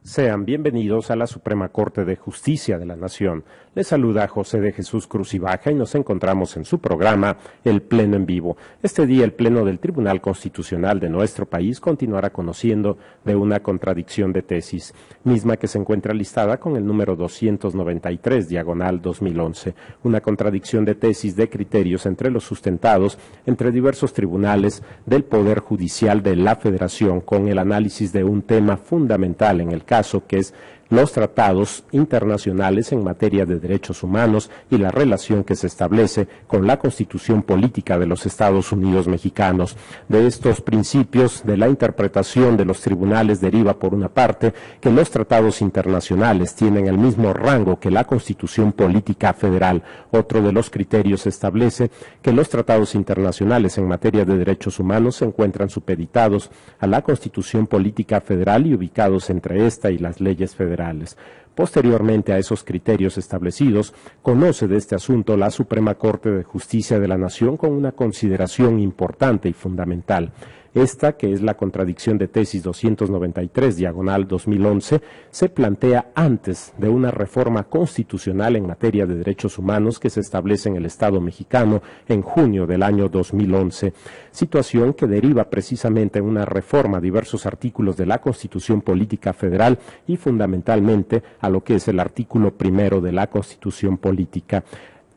Sean bienvenidos a la Suprema Corte de Justicia de la Nación. Les saluda José de Jesús Cruz y Baja y nos encontramos en su programa El Pleno en Vivo. Este día el Pleno del Tribunal Constitucional de nuestro país continuará conociendo de una contradicción de tesis, misma que se encuentra listada con el número 293/2011. Una contradicción de tesis de criterios entre los sustentados entre diversos tribunales del Poder Judicial de la Federación con el análisis de un tema fundamental en el caso que es los tratados internacionales en materia de derechos humanos y la relación que se establece con la Constitución Política de los Estados Unidos Mexicanos. De estos principios de la interpretación de los tribunales deriva, por una parte, que los tratados internacionales tienen el mismo rango que la Constitución Política Federal. Otro de los criterios establece que los tratados internacionales en materia de derechos humanos se encuentran supeditados a la Constitución Política Federal y ubicados entre esta y las leyes federales. Posteriormente a esos criterios establecidos, conoce de este asunto la Suprema Corte de Justicia de la Nación con una consideración importante y fundamental. Esta, que es la contradicción de tesis 293/2011, se plantea antes de una reforma constitucional en materia de derechos humanos que se establece en el Estado mexicano en junio del año 2011, situación que deriva precisamente en una reforma a diversos artículos de la Constitución Política Federal y fundamentalmente a lo que es el artículo primero de la Constitución Política.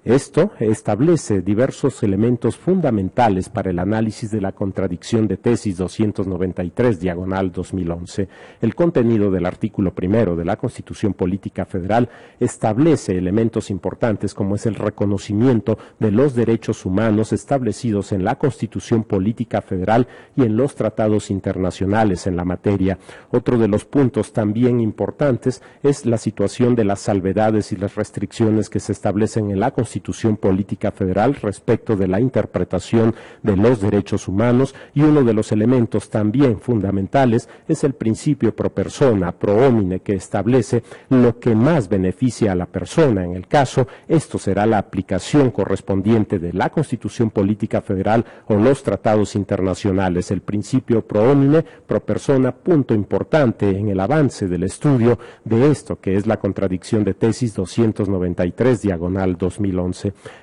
Esto establece diversos elementos fundamentales para el análisis de la contradicción de tesis 293/2011. El contenido del artículo primero de la Constitución Política Federal establece elementos importantes como es el reconocimiento de los derechos humanos establecidos en la Constitución Política Federal y en los tratados internacionales en la materia. Otro de los puntos también importantes es la situación de las salvedades y las restricciones que se establecen en la Constitución Política Federal respecto de la interpretación de los derechos humanos, y uno de los elementos también fundamentales es el principio pro persona, pro homine, que establece lo que más beneficia a la persona. En el caso, esto será la aplicación correspondiente de la Constitución Política Federal o los tratados internacionales. El principio pro homine, pro persona, punto importante en el avance del estudio de esto que es la contradicción de tesis 293/2011.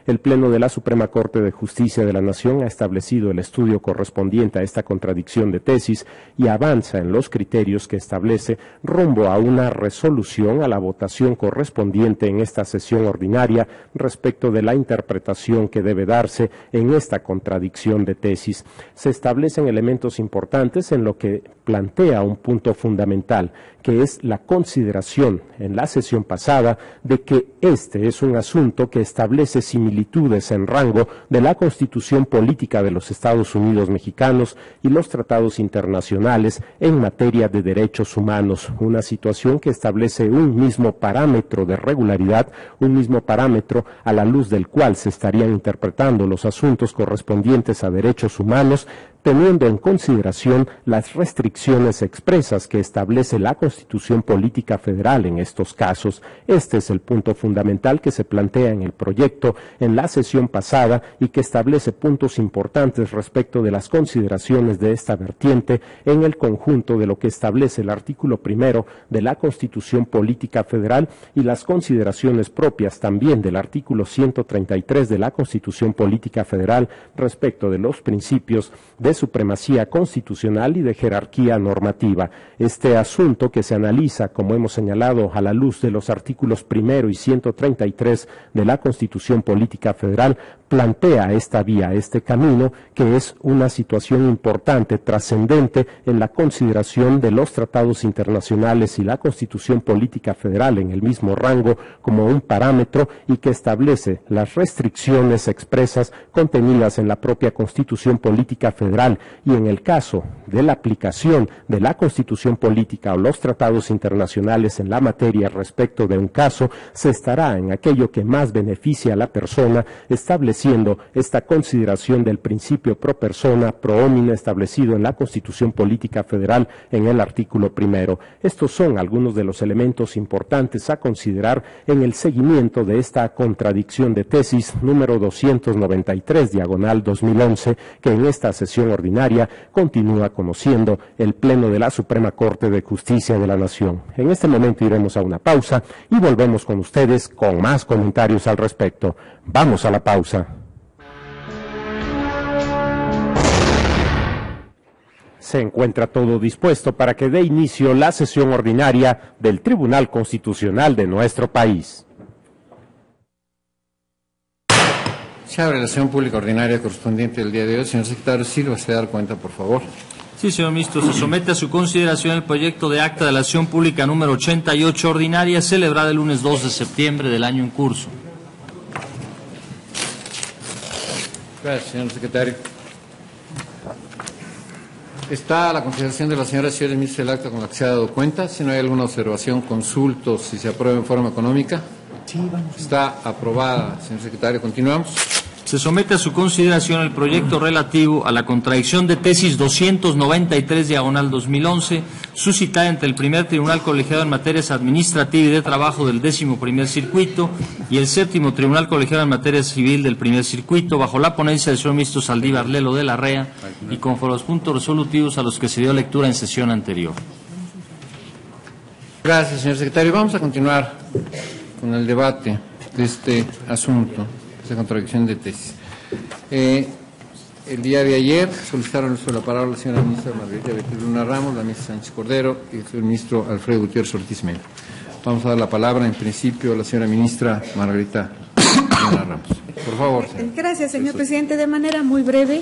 El Pleno de la Suprema Corte de Justicia de la Nación ha establecido el estudio correspondiente a esta contradicción de tesis y avanza en los criterios que establece rumbo a una resolución, a la votación correspondiente en esta sesión ordinaria respecto de la interpretación que debe darse en esta contradicción de tesis. Se establecen elementos importantes en lo que plantea un punto fundamental, que es la consideración en la sesión pasada de que este es un asunto que establece similitudes en rango de la Constitución Política de los Estados Unidos Mexicanos y los tratados internacionales en materia de derechos humanos, una situación que establece un mismo parámetro de regularidad, un mismo parámetro a la luz del cual se estarían interpretando los asuntos correspondientes a derechos humanos, teniendo en consideración las restricciones expresas que establece la Constitución Política Federal en estos casos. Este es el punto fundamental que se plantea en el proyecto en la sesión pasada y que establece puntos importantes respecto de las consideraciones de esta vertiente en el conjunto de lo que establece el artículo primero de la Constitución Política Federal y las consideraciones propias también del artículo 133 de la Constitución Política Federal respecto de los principios de supremacía constitucional y de jerarquía normativa. Este asunto, que se analiza, como hemos señalado, a la luz de los artículos primero y 133 de la Constitución Política Federal, plantea esta vía, este camino, que es una situación importante, trascendente en la consideración de los tratados internacionales y la Constitución Política Federal en el mismo rango como un parámetro y que establece las restricciones expresas contenidas en la propia Constitución Política Federal, y en el caso de la aplicación de la Constitución Política o los tratados internacionales en la materia respecto de un caso, se estará en aquello que más beneficia a la persona, estableciendo esta consideración del principio pro persona, pro homine, establecido en la Constitución Política Federal en el artículo primero. Estos son algunos de los elementos importantes a considerar en el seguimiento de esta contradicción de tesis número 293/2011, que en esta sesión ordinaria continúa conociendo el Pleno de la Suprema Corte de Justicia de la Nación. En este momento iremos a una pausa y volvemos con ustedes con más comentarios al respecto. Vamos a la pausa. Se encuentra todo dispuesto para que dé inicio la sesión ordinaria del Tribunal Constitucional de nuestro país. Se abre la sesión pública ordinaria correspondiente del día de hoy. Señor secretario, sírvase a dar cuenta, por favor. Sí, señor ministro. Se somete a su consideración el proyecto de acta de la sesión pública número 88 ordinaria, celebrada el lunes 2 de septiembre del año en curso. Gracias, señor secretario. Está a la consideración de la señora y señores ministros el acta con la que se ha dado cuenta. Si no hay alguna observación, consulto si se aprueba en forma económica. Sí, vamos. Está aprobada, señor secretario. Continuamos. Se somete a su consideración el proyecto relativo a la contradicción de tesis 293/2011, suscitada ante el primer Tribunal Colegiado en Materias Administrativas y de Trabajo del 11º Circuito y el 7º Tribunal Colegiado en Materia Civil del 1er Circuito, bajo la ponencia del señor ministro Saldívar Lelo de la REA y conforme a los puntos resolutivos a los que se dio lectura en sesión anterior. Gracias, señor secretario. Vamos a continuar con el debate de este asunto, esta contradicción de tesis. El día de ayer solicitaron el uso de la palabra la señora ministra Margarita Luna Ramos, la ministra Sánchez Cordero y el señor ministro Alfredo Gutiérrez Ortiz Mena. Vamos a dar la palabra en principio a la señora ministra Margarita Luna Ramos. Por favor. Señor. Gracias, señor presidente. De manera muy breve,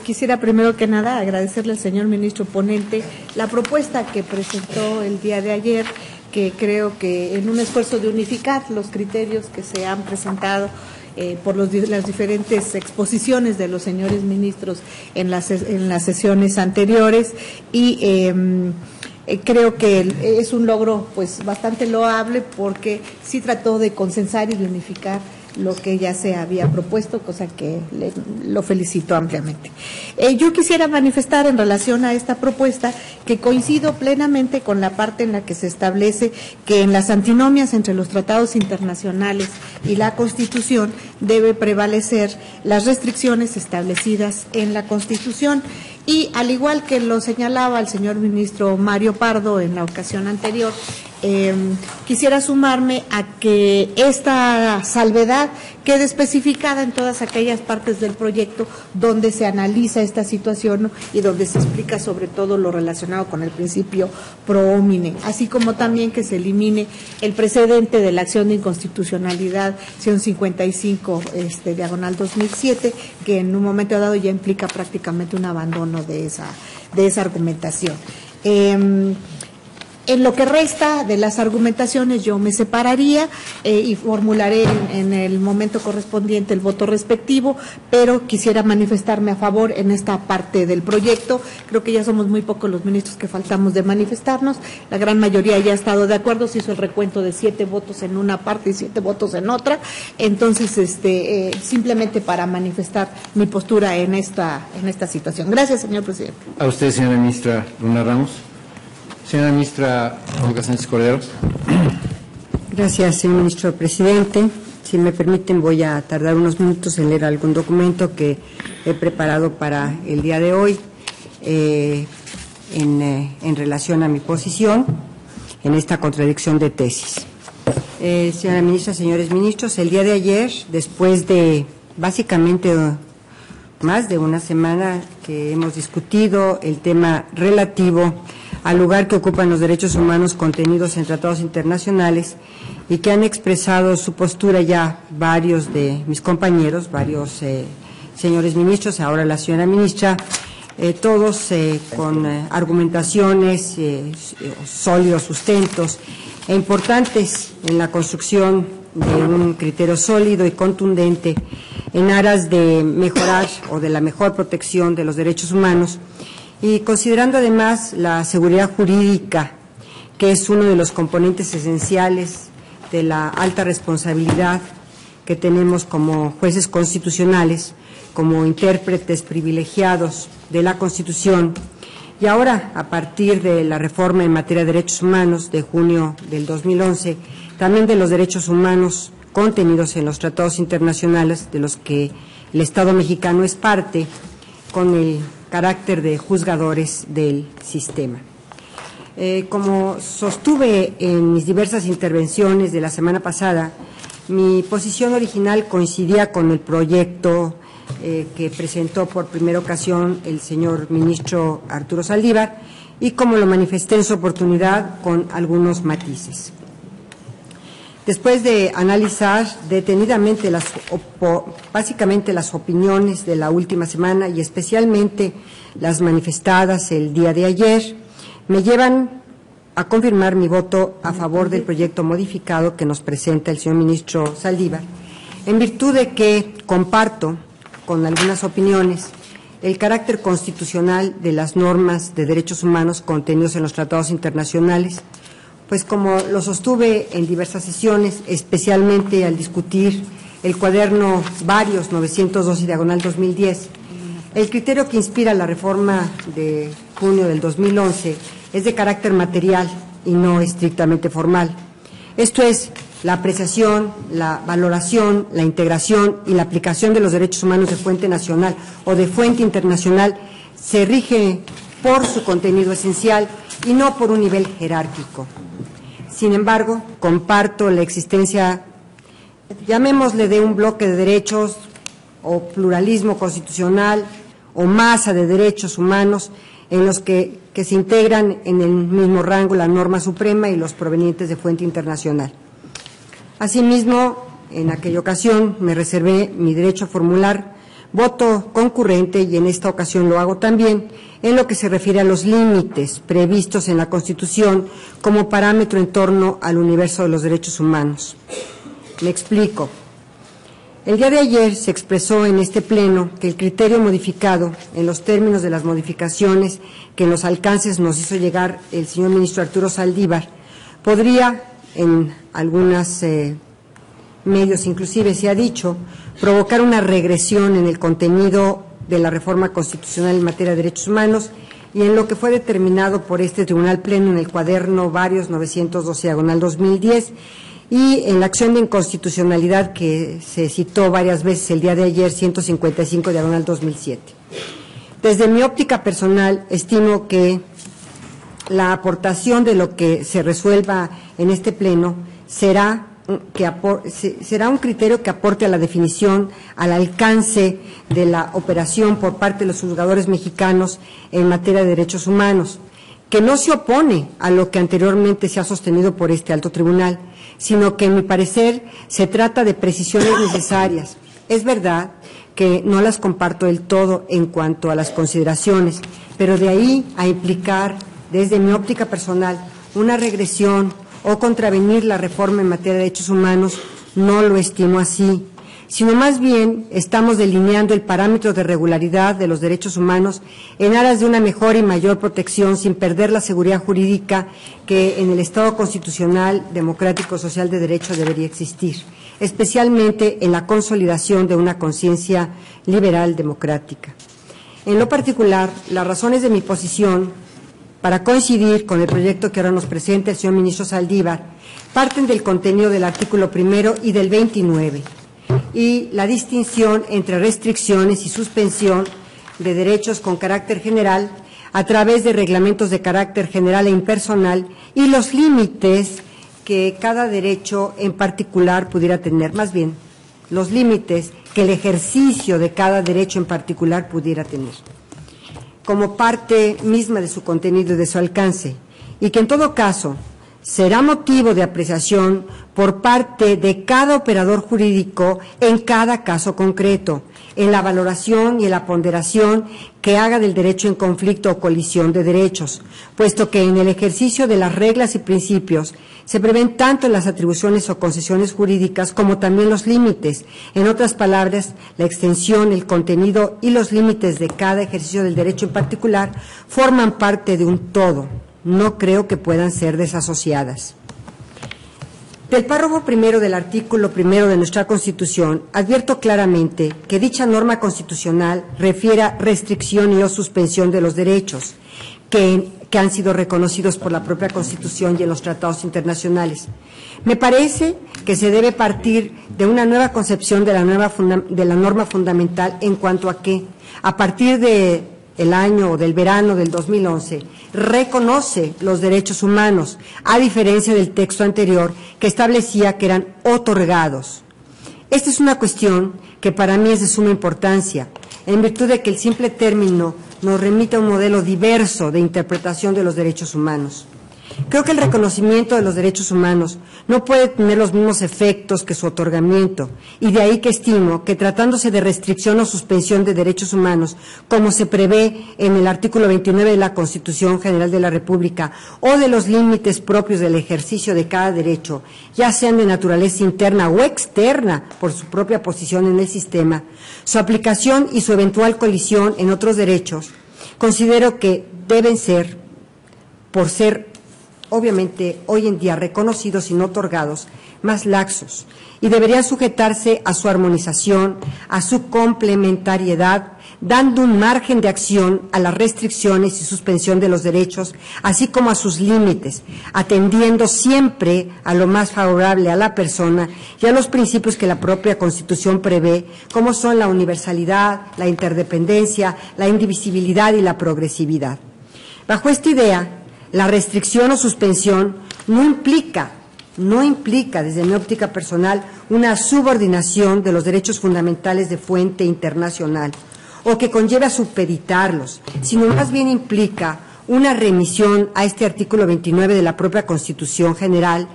quisiera primero que nada agradecerle al señor ministro ponente la propuesta que presentó el día de ayer, que creo que en un esfuerzo de unificar los criterios que se han presentado por las diferentes exposiciones de los señores ministros en las sesiones anteriores y creo que es un logro pues bastante loable porque sí trató de consensar y de unificar lo que ya se había propuesto, cosa que lo felicito ampliamente. Yo quisiera manifestar en relación a esta propuesta que coincido plenamente con la parte en la que se establece que en las antinomias entre los tratados internacionales y la Constitución debe prevalecer las restricciones establecidas en la Constitución. Y al igual que lo señalaba el señor ministro Mario Pardo en la ocasión anterior, quisiera sumarme a que esta salvedad quede especificada en todas aquellas partes del proyecto donde se analiza esta situación, ¿no? Y donde se explica sobre todo lo relacionado con el principio pro homine, así como también que se elimine el precedente de la acción de inconstitucionalidad 155 /2007, que en un momento dado ya implica prácticamente un abandono de esa argumentación. En lo que resta de las argumentaciones yo me separaría y formularé en el momento correspondiente el voto respectivo, pero quisiera manifestarme a favor en esta parte del proyecto. Creo que ya somos muy pocos los ministros que faltamos de manifestarnos. La gran mayoría ya ha estado de acuerdo, se hizo el recuento de 7 votos en una parte y 7 votos en otra. Entonces, simplemente para manifestar mi postura en esta situación. Gracias, señor presidente. A usted, señora ministra Luna Ramos. Señora ministra Olga Sánchez Cordero. Gracias, señor ministro presidente. Si me permiten, voy a tardar unos minutos en leer algún documento que he preparado para el día de hoy en relación a mi posición en esta contradicción de tesis. Señora ministra, señores ministros, el día de ayer, después de básicamente más de una semana que hemos discutido el tema relativo al lugar que ocupan los derechos humanos contenidos en tratados internacionales y que han expresado su postura ya varios de mis compañeros, varios señores ministros, ahora la señora ministra, todos con argumentaciones, sólidos sustentos e importantes en la construcción de un criterio sólido y contundente en aras de mejorar o de la mejor protección de los derechos humanos, y considerando además la seguridad jurídica, que es uno de los componentes esenciales de la alta responsabilidad que tenemos como jueces constitucionales, como intérpretes privilegiados de la Constitución, y ahora, a partir de la reforma en materia de derechos humanos de junio del 2011, también de los derechos humanos contenidos en los tratados internacionales de los que el Estado mexicano es parte, con el carácter de juzgadores del sistema. Como sostuve en mis diversas intervenciones de la semana pasada, mi posición original coincidía con el proyecto que presentó por primera ocasión el señor ministro Arturo Saldívar y, como lo manifesté en su oportunidad, con algunos matices. Después de analizar detenidamente básicamente las opiniones de la última semana y especialmente las manifestadas el día de ayer, me llevan a confirmar mi voto a favor del proyecto modificado que nos presenta el señor ministro Saldívar, en virtud de que comparto con algunas opiniones el carácter constitucional de las normas de derechos humanos contenidos en los tratados internacionales, pues como lo sostuve en diversas sesiones, especialmente al discutir el cuaderno Varios 912/2010, el criterio que inspira la reforma de junio del 2011 es de carácter material y no estrictamente formal. Esto es, la apreciación, la valoración, la integración y la aplicación de los derechos humanos de fuente nacional o de fuente internacional se rige por su contenido esencial y no por un nivel jerárquico. Sin embargo, comparto la existencia, llamémosle, de un bloque de derechos o pluralismo constitucional o masa de derechos humanos en los que se integran en el mismo rango la norma suprema y los provenientes de fuente internacional. Asimismo, en aquella ocasión me reservé mi derecho a formular voto concurrente y en esta ocasión lo hago también en lo que se refiere a los límites previstos en la Constitución como parámetro en torno al universo de los derechos humanos. Me explico. El día de ayer se expresó en este Pleno que el criterio modificado, en los términos de las modificaciones que en los alcances nos hizo llegar el señor ministro Arturo Saldívar, podría, en algunos medios inclusive se ha dicho, provocar una regresión en el contenido de la reforma constitucional en materia de derechos humanos y en lo que fue determinado por este Tribunal Pleno en el cuaderno Varios 912/2010 y en la acción de inconstitucionalidad que se citó varias veces el día de ayer, 155/2007. Desde mi óptica personal, estimo que la aportación de lo que se resuelva en este Pleno será un criterio que aporte a la definición, al alcance de la operación por parte de los juzgadores mexicanos en materia de derechos humanos, que no se opone a lo que anteriormente se ha sostenido por este alto tribunal, sino que, en mi parecer, se trata de precisiones necesarias. Es verdad que no las comparto del todo en cuanto a las consideraciones, pero de ahí a implicar, desde mi óptica personal, una regresión o contravenir la reforma en materia de derechos humanos, no lo estimo así, sino más bien estamos delineando el parámetro de regularidad de los derechos humanos en aras de una mejor y mayor protección sin perder la seguridad jurídica que en el Estado constitucional, democrático, social de derecho debería existir, especialmente en la consolidación de una conciencia liberal democrática. En lo particular, las razones de mi posición para coincidir con el proyecto que ahora nos presenta el señor ministro Saldívar parten del contenido del artículo 1 y del 29 y la distinción entre restricciones y suspensión de derechos con carácter general a través de reglamentos de carácter general e impersonal y los límites que cada derecho en particular pudiera tener, más bien los límites que el ejercicio de cada derecho en particular pudiera tener, como parte misma de su contenido y de su alcance, y que en todo caso será motivo de apreciación por parte de cada operador jurídico en cada caso concreto, en la valoración y en la ponderación que haga del derecho en conflicto o colisión de derechos, puesto que en el ejercicio de las reglas y principios se prevén tanto las atribuciones o concesiones jurídicas como también los límites. En otras palabras, la extensión, el contenido y los límites de cada ejercicio del derecho en particular forman parte de un todo. No creo que puedan ser desasociadas. Del párrafo 1 del artículo 1 de nuestra Constitución, advierto claramente que dicha norma constitucional refiere a restricción y o suspensión de los derechos que han sido reconocidos por la propia Constitución y en los tratados internacionales. Me parece que se debe partir de una nueva concepción de la norma fundamental en cuanto a que, a partir de el año del verano del 2011, reconoce los derechos humanos, a diferencia del texto anterior que establecía que eran otorgados. Esta es una cuestión que para mí es de suma importancia, en virtud de que el simple término nos remite a un modelo diverso de interpretación de los derechos humanos. Creo que el reconocimiento de los derechos humanos no puede tener los mismos efectos que su otorgamiento, y de ahí que estimo que tratándose de restricción o suspensión de derechos humanos, como se prevé en el artículo 29 de la Constitución General de la República, o de los límites propios del ejercicio de cada derecho, ya sean de naturaleza interna o externa por su propia posición en el sistema, su aplicación y su eventual colisión en otros derechos, considero que deben ser, por ser obviamente hoy en día reconocidos y no otorgados, más laxos, y deberían sujetarse a su armonización, a su complementariedad, dando un margen de acción a las restricciones y suspensión de los derechos, así como a sus límites, atendiendo siempre a lo más favorable a la persona y a los principios que la propia Constitución prevé, como son la universalidad, la interdependencia, la indivisibilidad y la progresividad. Bajo esta idea, la restricción o suspensión no implica, desde mi óptica personal, una subordinación de los derechos fundamentales de fuente internacional o que conlleva supeditarlos, sino más bien implica una remisión a este artículo 29 de la propia Constitución General,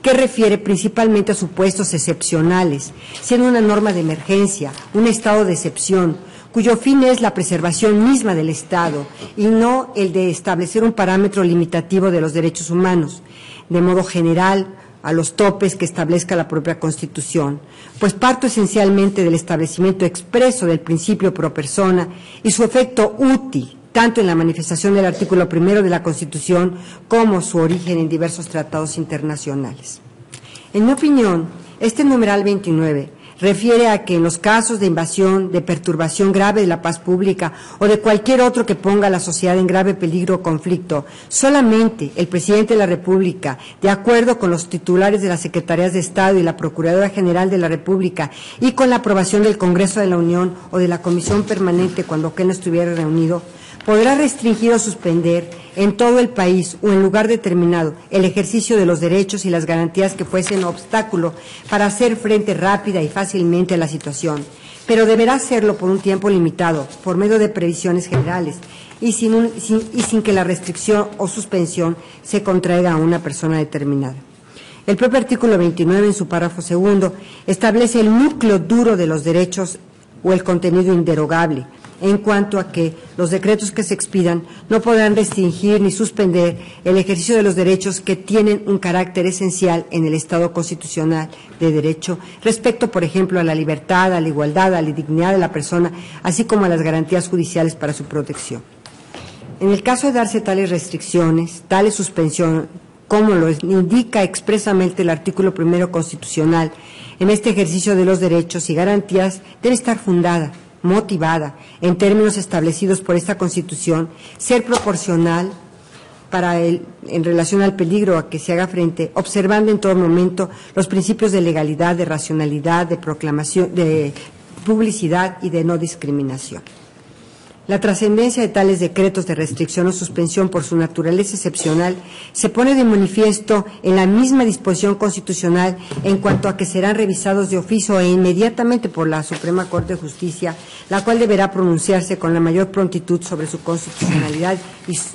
que refiere principalmente a supuestos excepcionales, siendo una norma de emergencia, un estado de excepción, cuyo fin es la preservación misma del Estado y no el de establecer un parámetro limitativo de los derechos humanos, de modo general a los topes que establezca la propia Constitución, pues parto esencialmente del establecimiento expreso del principio pro persona y su efecto útil, tanto en la manifestación del artículo 1 de la Constitución como su origen en diversos tratados internacionales. En mi opinión, este numeral 29 refiere a que en los casos de invasión, de perturbación grave de la paz pública o de cualquier otro que ponga a la sociedad en grave peligro o conflicto, solamente el Presidente de la República, de acuerdo con los titulares de las Secretarías de Estado y la Procuradora General de la República y con la aprobación del Congreso de la Unión o de la Comisión Permanente cuando aquel no estuviera reunido, podrá restringir o suspender en todo el país o en lugar determinado el ejercicio de los derechos y las garantías que fuesen obstáculo para hacer frente rápida y fácilmente a la situación, pero deberá hacerlo por un tiempo limitado, por medio de previsiones generales y sin que la restricción o suspensión se contraiga a una persona determinada. El propio artículo 29, en su párrafo segundo, establece el núcleo duro de los derechos o el contenido inderogable, en cuanto a que los decretos que se expidan no podrán restringir ni suspender el ejercicio de los derechos que tienen un carácter esencial en el Estado constitucional de derecho respecto, por ejemplo, a la libertad, a la igualdad, a la dignidad de la persona, así como a las garantías judiciales para su protección. En el caso de darse tales restricciones, tales suspensión, como lo indica expresamente el artículo 1 constitucional, en este ejercicio de los derechos y garantías debe estar fundada, motivada, en términos establecidos por esta Constitución, ser proporcional en relación al peligro a que se haga frente, observando en todo momento los principios de legalidad, de racionalidad, de proclamación, de publicidad y de no discriminación. La trascendencia de tales decretos de restricción o suspensión por su naturaleza excepcional se pone de manifiesto en la misma disposición constitucional en cuanto a que serán revisados de oficio e inmediatamente por la Suprema Corte de Justicia, la cual deberá pronunciarse con la mayor prontitud sobre su constitucionalidad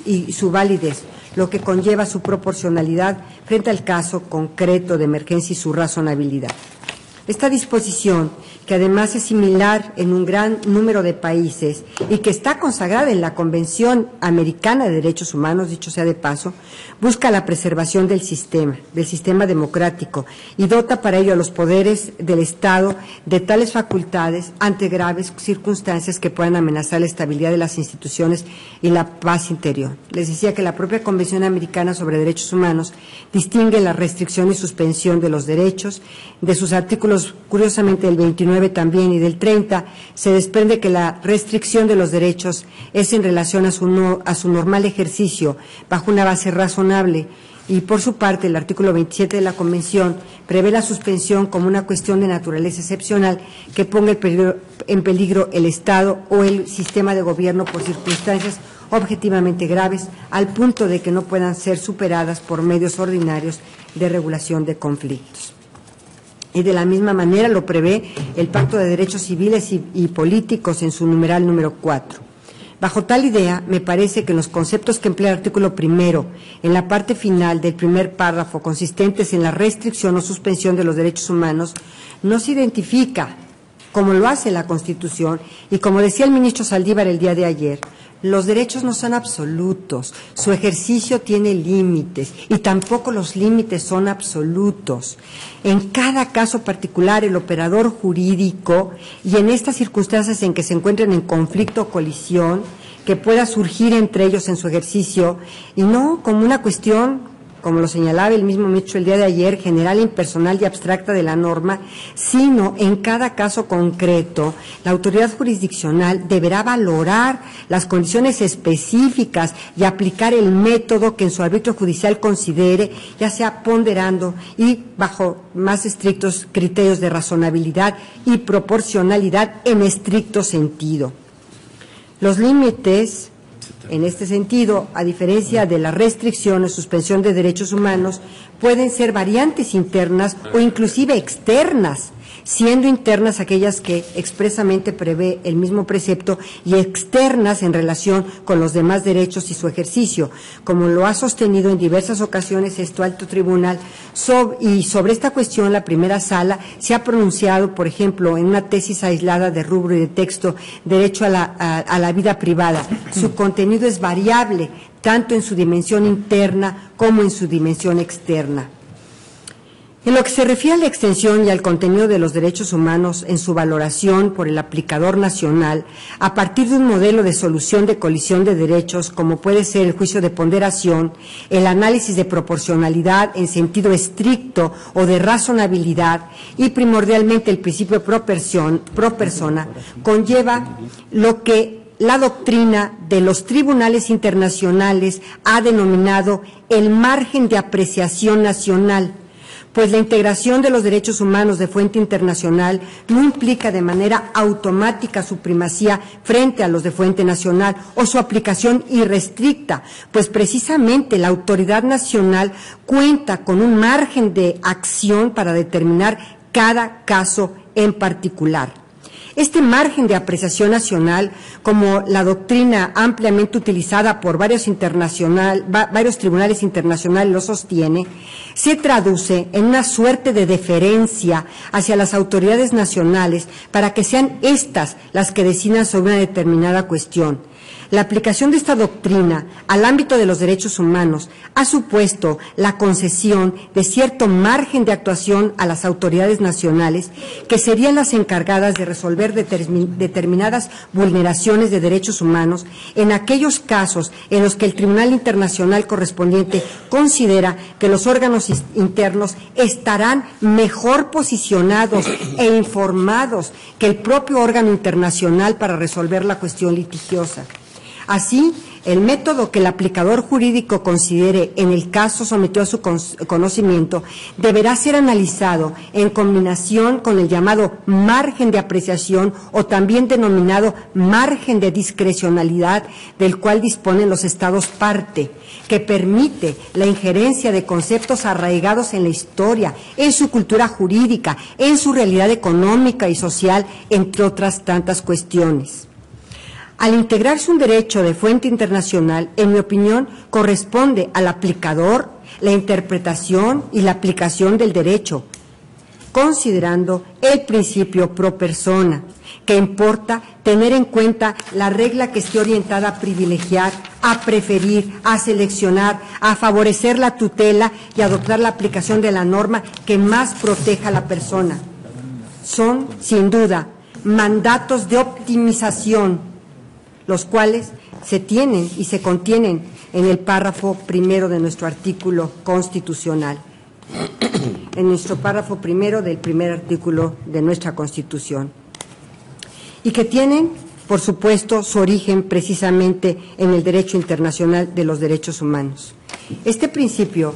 y su validez, lo que conlleva su proporcionalidad frente al caso concreto de emergencia y su razonabilidad. Esta disposición, que además es similar en un gran número de países y que está consagrada en la Convención Americana de Derechos Humanos, dicho sea de paso, busca la preservación del sistema democrático y dota para ello a los poderes del Estado de tales facultades ante graves circunstancias que puedan amenazar la estabilidad de las instituciones y la paz interior. Les decía que la propia Convención Americana sobre Derechos Humanos distingue la restricción y suspensión de los derechos. De sus artículos, curiosamente, del 29 también y del 30, se desprende que la restricción de los derechos es en relación a su normal ejercicio bajo una base razonable Y por su parte, el artículo 27 de la Convención prevé la suspensión como una cuestión de naturaleza excepcional que ponga en peligro el Estado o el sistema de gobierno por circunstancias objetivamente graves, al punto de que no puedan ser superadas por medios ordinarios de regulación de conflictos. Y de la misma manera lo prevé el Pacto de Derechos Civiles y Políticos en su numeral número 4. Bajo tal idea, me parece que los conceptos que emplea el artículo primero en la parte final del primer párrafo, consistentes en la restricción o suspensión de los derechos humanos, no se identifica como lo hace la Constitución, y como decía el ministro Saldívar el día de ayer, los derechos no son absolutos, su ejercicio tiene límites y tampoco los límites son absolutos. En cada caso particular, el operador jurídico, y en estas circunstancias en que se encuentren en conflicto o colisión, que pueda surgir entre ellos en su ejercicio, y no como una cuestión, como lo señalaba el mismo ministro el día de ayer, general, impersonal y abstracta de la norma, sino en cada caso concreto, la autoridad jurisdiccional deberá valorar las condiciones específicas y aplicar el método que en su arbitrio judicial considere, ya sea ponderando y bajo más estrictos criterios de razonabilidad y proporcionalidad en estricto sentido. Los límites, en este sentido, a diferencia de la restricción o suspensión de derechos humanos, pueden ser variantes internas o inclusive externas, siendo internas aquellas que expresamente prevé el mismo precepto y externas en relación con los demás derechos y su ejercicio, como lo ha sostenido en diversas ocasiones este alto tribunal. Y sobre esta cuestión, la primera sala se ha pronunciado, por ejemplo, en una tesis aislada de rubro y de texto, derecho a la vida privada. Su contenido es variable, tanto en su dimensión interna como en su dimensión externa. En lo que se refiere a la extensión y al contenido de los derechos humanos en su valoración por el aplicador nacional, a partir de un modelo de solución de colisión de derechos, como puede ser el juicio de ponderación, el análisis de proporcionalidad en sentido estricto o de razonabilidad y primordialmente el principio pro persona, conlleva lo que la doctrina de los tribunales internacionales ha denominado el margen de apreciación nacional, pues la integración de los derechos humanos de fuente internacional no implica de manera automática su primacía frente a los de fuente nacional o su aplicación irrestricta, pues precisamente la autoridad nacional cuenta con un margen de acción para determinar cada caso en particular. Este margen de apreciación nacional, como la doctrina ampliamente utilizada por varios tribunales internacionales lo sostiene, se traduce en una suerte de deferencia hacia las autoridades nacionales para que sean éstas las que decidan sobre una determinada cuestión. La aplicación de esta doctrina al ámbito de los derechos humanos ha supuesto la concesión de cierto margen de actuación a las autoridades nacionales, que serían las encargadas de resolver determinadas vulneraciones de derechos humanos en aquellos casos en los que el Tribunal Internacional correspondiente considera que los órganos internos estarán mejor posicionados e informados que el propio órgano internacional para resolver la cuestión litigiosa. Así, el método que el aplicador jurídico considere en el caso sometido a su conocimiento deberá ser analizado en combinación con el llamado margen de apreciación o también denominado margen de discrecionalidad del cual disponen los estados parte, que permite la injerencia de conceptos arraigados en la historia, en su cultura jurídica, en su realidad económica y social, entre otras tantas cuestiones. Al integrarse un derecho de fuente internacional, en mi opinión, corresponde al aplicador la interpretación y la aplicación del derecho, considerando el principio pro persona, que importa tener en cuenta la regla que esté orientada a privilegiar, a preferir, a seleccionar, a favorecer la tutela y adoptar la aplicación de la norma que más proteja a la persona. Son, sin duda, mandatos de optimización, los cuales se tienen y se contienen en el párrafo primero de nuestro artículo constitucional, en nuestro párrafo primero del primer artículo de nuestra Constitución, y que tienen, por supuesto, su origen precisamente en el derecho internacional de los derechos humanos. Este principio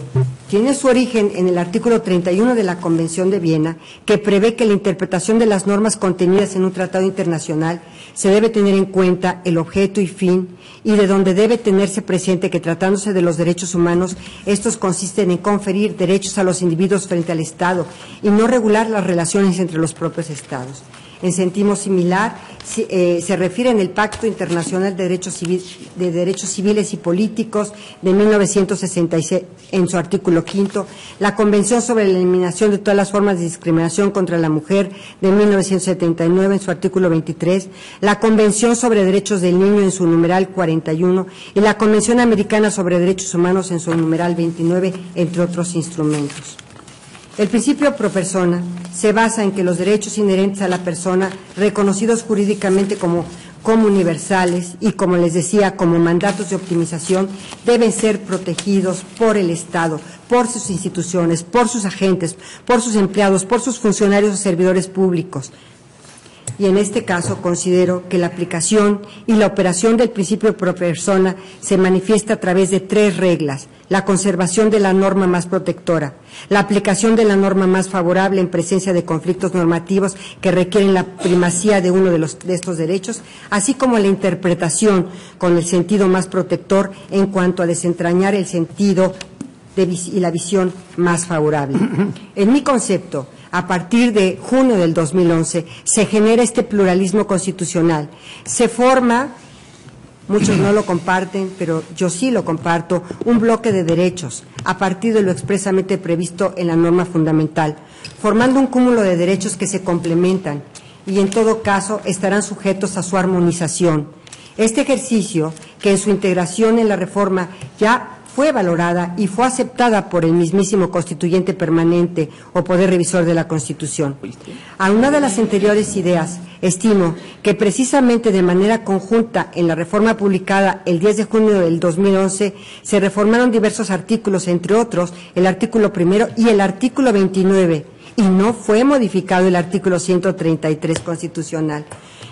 tiene su origen en el artículo 31 de la Convención de Viena, que prevé que la interpretación de las normas contenidas en un tratado internacional se debe tener en cuenta el objeto y fin, y de donde debe tenerse presente que, tratándose de los derechos humanos, estos consisten en conferir derechos a los individuos frente al Estado y no regular las relaciones entre los propios Estados. En sentido similar, se refiere en el Pacto Internacional de Derechos Civiles y Políticos de 1966, en su artículo 5, la Convención sobre la Eliminación de todas las formas de discriminación contra la mujer de 1979, en su artículo 23, la Convención sobre Derechos del Niño en su numeral 41 y la Convención Americana sobre Derechos Humanos en su numeral 29, entre otros instrumentos. El principio pro persona se basa en que los derechos inherentes a la persona, reconocidos jurídicamente como universales y, como les decía, como mandatos de optimización, deben ser protegidos por el Estado, por sus instituciones, por sus agentes, por sus empleados, por sus funcionarios o servidores públicos. Y en este caso considero que la aplicación y la operación del principio pro persona se manifiesta a través de 3 reglas: la conservación de la norma más protectora, la aplicación de la norma más favorable en presencia de conflictos normativos que requieren la primacía de uno de estos derechos, así como la interpretación con el sentido más protector en cuanto a desentrañar el sentido y la visión más favorable. En mi concepto, a partir de junio del 2011, se genera este pluralismo constitucional. Se forma, muchos no lo comparten, pero yo sí lo comparto, un bloque de derechos a partir de lo expresamente previsto en la norma fundamental, formando un cúmulo de derechos que se complementan y en todo caso estarán sujetos a su armonización. Este ejercicio, que en su integración en la reforma ya fue valorada y fue aceptada por el mismísimo constituyente permanente o poder revisor de la Constitución. Aunada a las anteriores ideas, estimo que precisamente de manera conjunta en la reforma publicada el 10 de junio del 2011 se reformaron diversos artículos, entre otros el artículo 1 y el artículo 29, y no fue modificado el artículo 133 constitucional.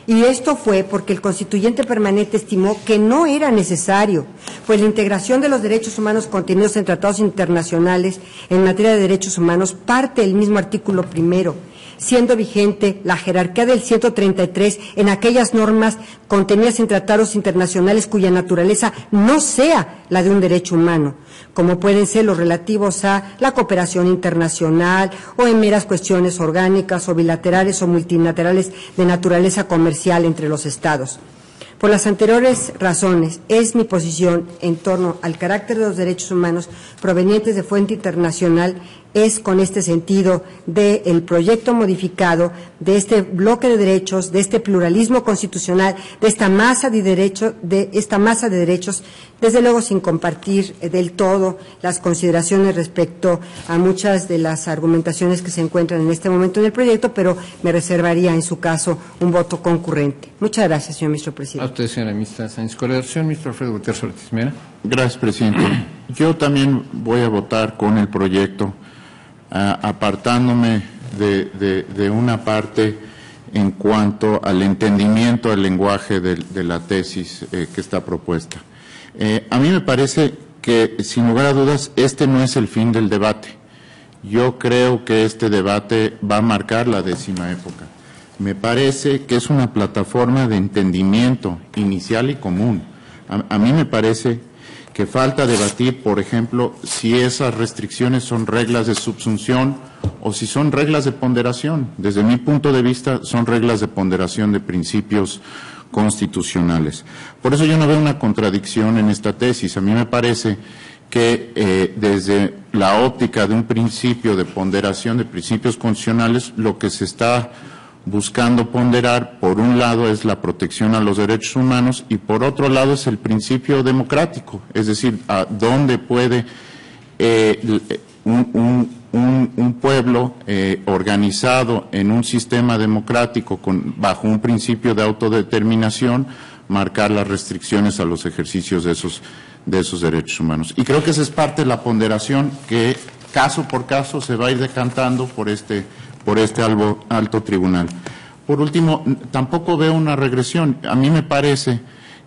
Y esto fue porque el constituyente permanente estimó que no era necesario, pues la integración de los derechos humanos contenidos en tratados internacionales en materia de derechos humanos parte del mismo artículo 1, siendo vigente la jerarquía del 133 en aquellas normas contenidas en tratados internacionales cuya naturaleza no sea la de un derecho humano, como pueden ser los relativos a la cooperación internacional o en meras cuestiones orgánicas o bilaterales o multilaterales de naturaleza comercial entre los Estados. Por las anteriores razones, es mi posición en torno al carácter de los derechos humanos provenientes de fuente internacional, es con este sentido del proyecto modificado, de este bloque de derechos, de este pluralismo constitucional, de esta masa de derechos, desde luego sin compartir del todo las consideraciones respecto a muchas de las argumentaciones que se encuentran en este momento en el proyecto, pero me reservaría en su caso un voto concurrente. Muchas gracias, señor ministro presidente. A usted, señora ministra Sáenz Cordero. Señor ministro Alfredo Gutiérrez Ortiz Mena. Gracias, presidente. Yo también voy a votar con el proyecto, apartándome de una parte en cuanto al entendimiento del lenguaje de la tesis que está propuesta. A mí me parece que, sin lugar a dudas, este no es el fin del debate. Yo creo que este debate va a marcar la 10ª época. Me parece que es una plataforma de entendimiento inicial y común. A mí me parece que falta debatir, por ejemplo, si esas restricciones son reglas de subsunción o si son reglas de ponderación. Desde mi punto de vista, son reglas de ponderación de principios constitucionales. Por eso yo no veo una contradicción en esta tesis. A mí me parece que desde la óptica de un principio de ponderación de principios constitucionales, lo que se está buscando ponderar, por un lado, es la protección a los derechos humanos y por otro lado es el principio democrático, es decir, a dónde puede un pueblo organizado en un sistema democrático bajo un principio de autodeterminación marcar las restricciones a los ejercicios de esos derechos humanos. Y creo que esa es parte de la ponderación que caso por caso se va a ir decantando por este alto tribunal. Por último, tampoco veo una regresión. A mí me parece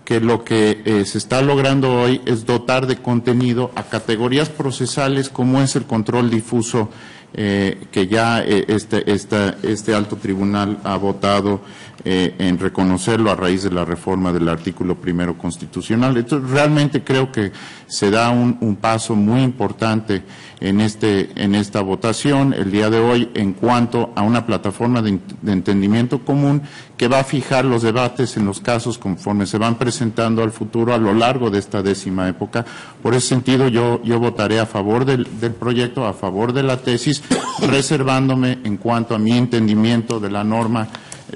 que lo que se está logrando hoy es dotar de contenido a categorías procesales como es el control difuso que ya este alto tribunal ha votado en reconocerlo a raíz de la reforma del artículo 1 constitucional. Entonces, realmente creo que se da un paso muy importante en esta votación el día de hoy en cuanto a una plataforma de entendimiento común que va a fijar los debates en los casos conforme se van presentando al futuro a lo largo de esta 10ª época. Por ese sentido, yo votaré a favor del proyecto, a favor de la tesis, reservándome en cuanto a mi entendimiento de la norma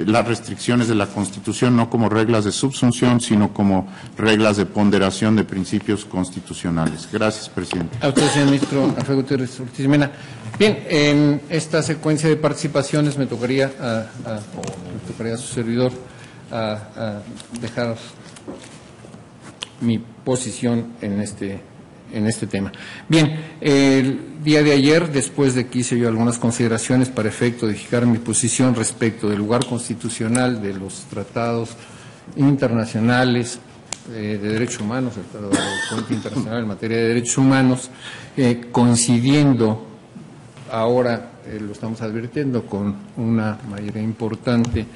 las restricciones de la Constitución no como reglas de subsunción, sino como reglas de ponderación de principios constitucionales. Gracias, presidente. A usted, señor ministro Alfredo Gutiérrez Ortiz Mena. Bien, en esta secuencia de participaciones me tocaría a su servidor dejar mi posición en este tema. Bien, el día de ayer, después de que hice yo algunas consideraciones para efecto de fijar mi posición respecto del lugar constitucional de los tratados internacionales de derechos humanos, el Tratado de Fuente Internacional en materia de derechos humanos, coincidiendo ahora, lo estamos advirtiendo, con una mayoría importante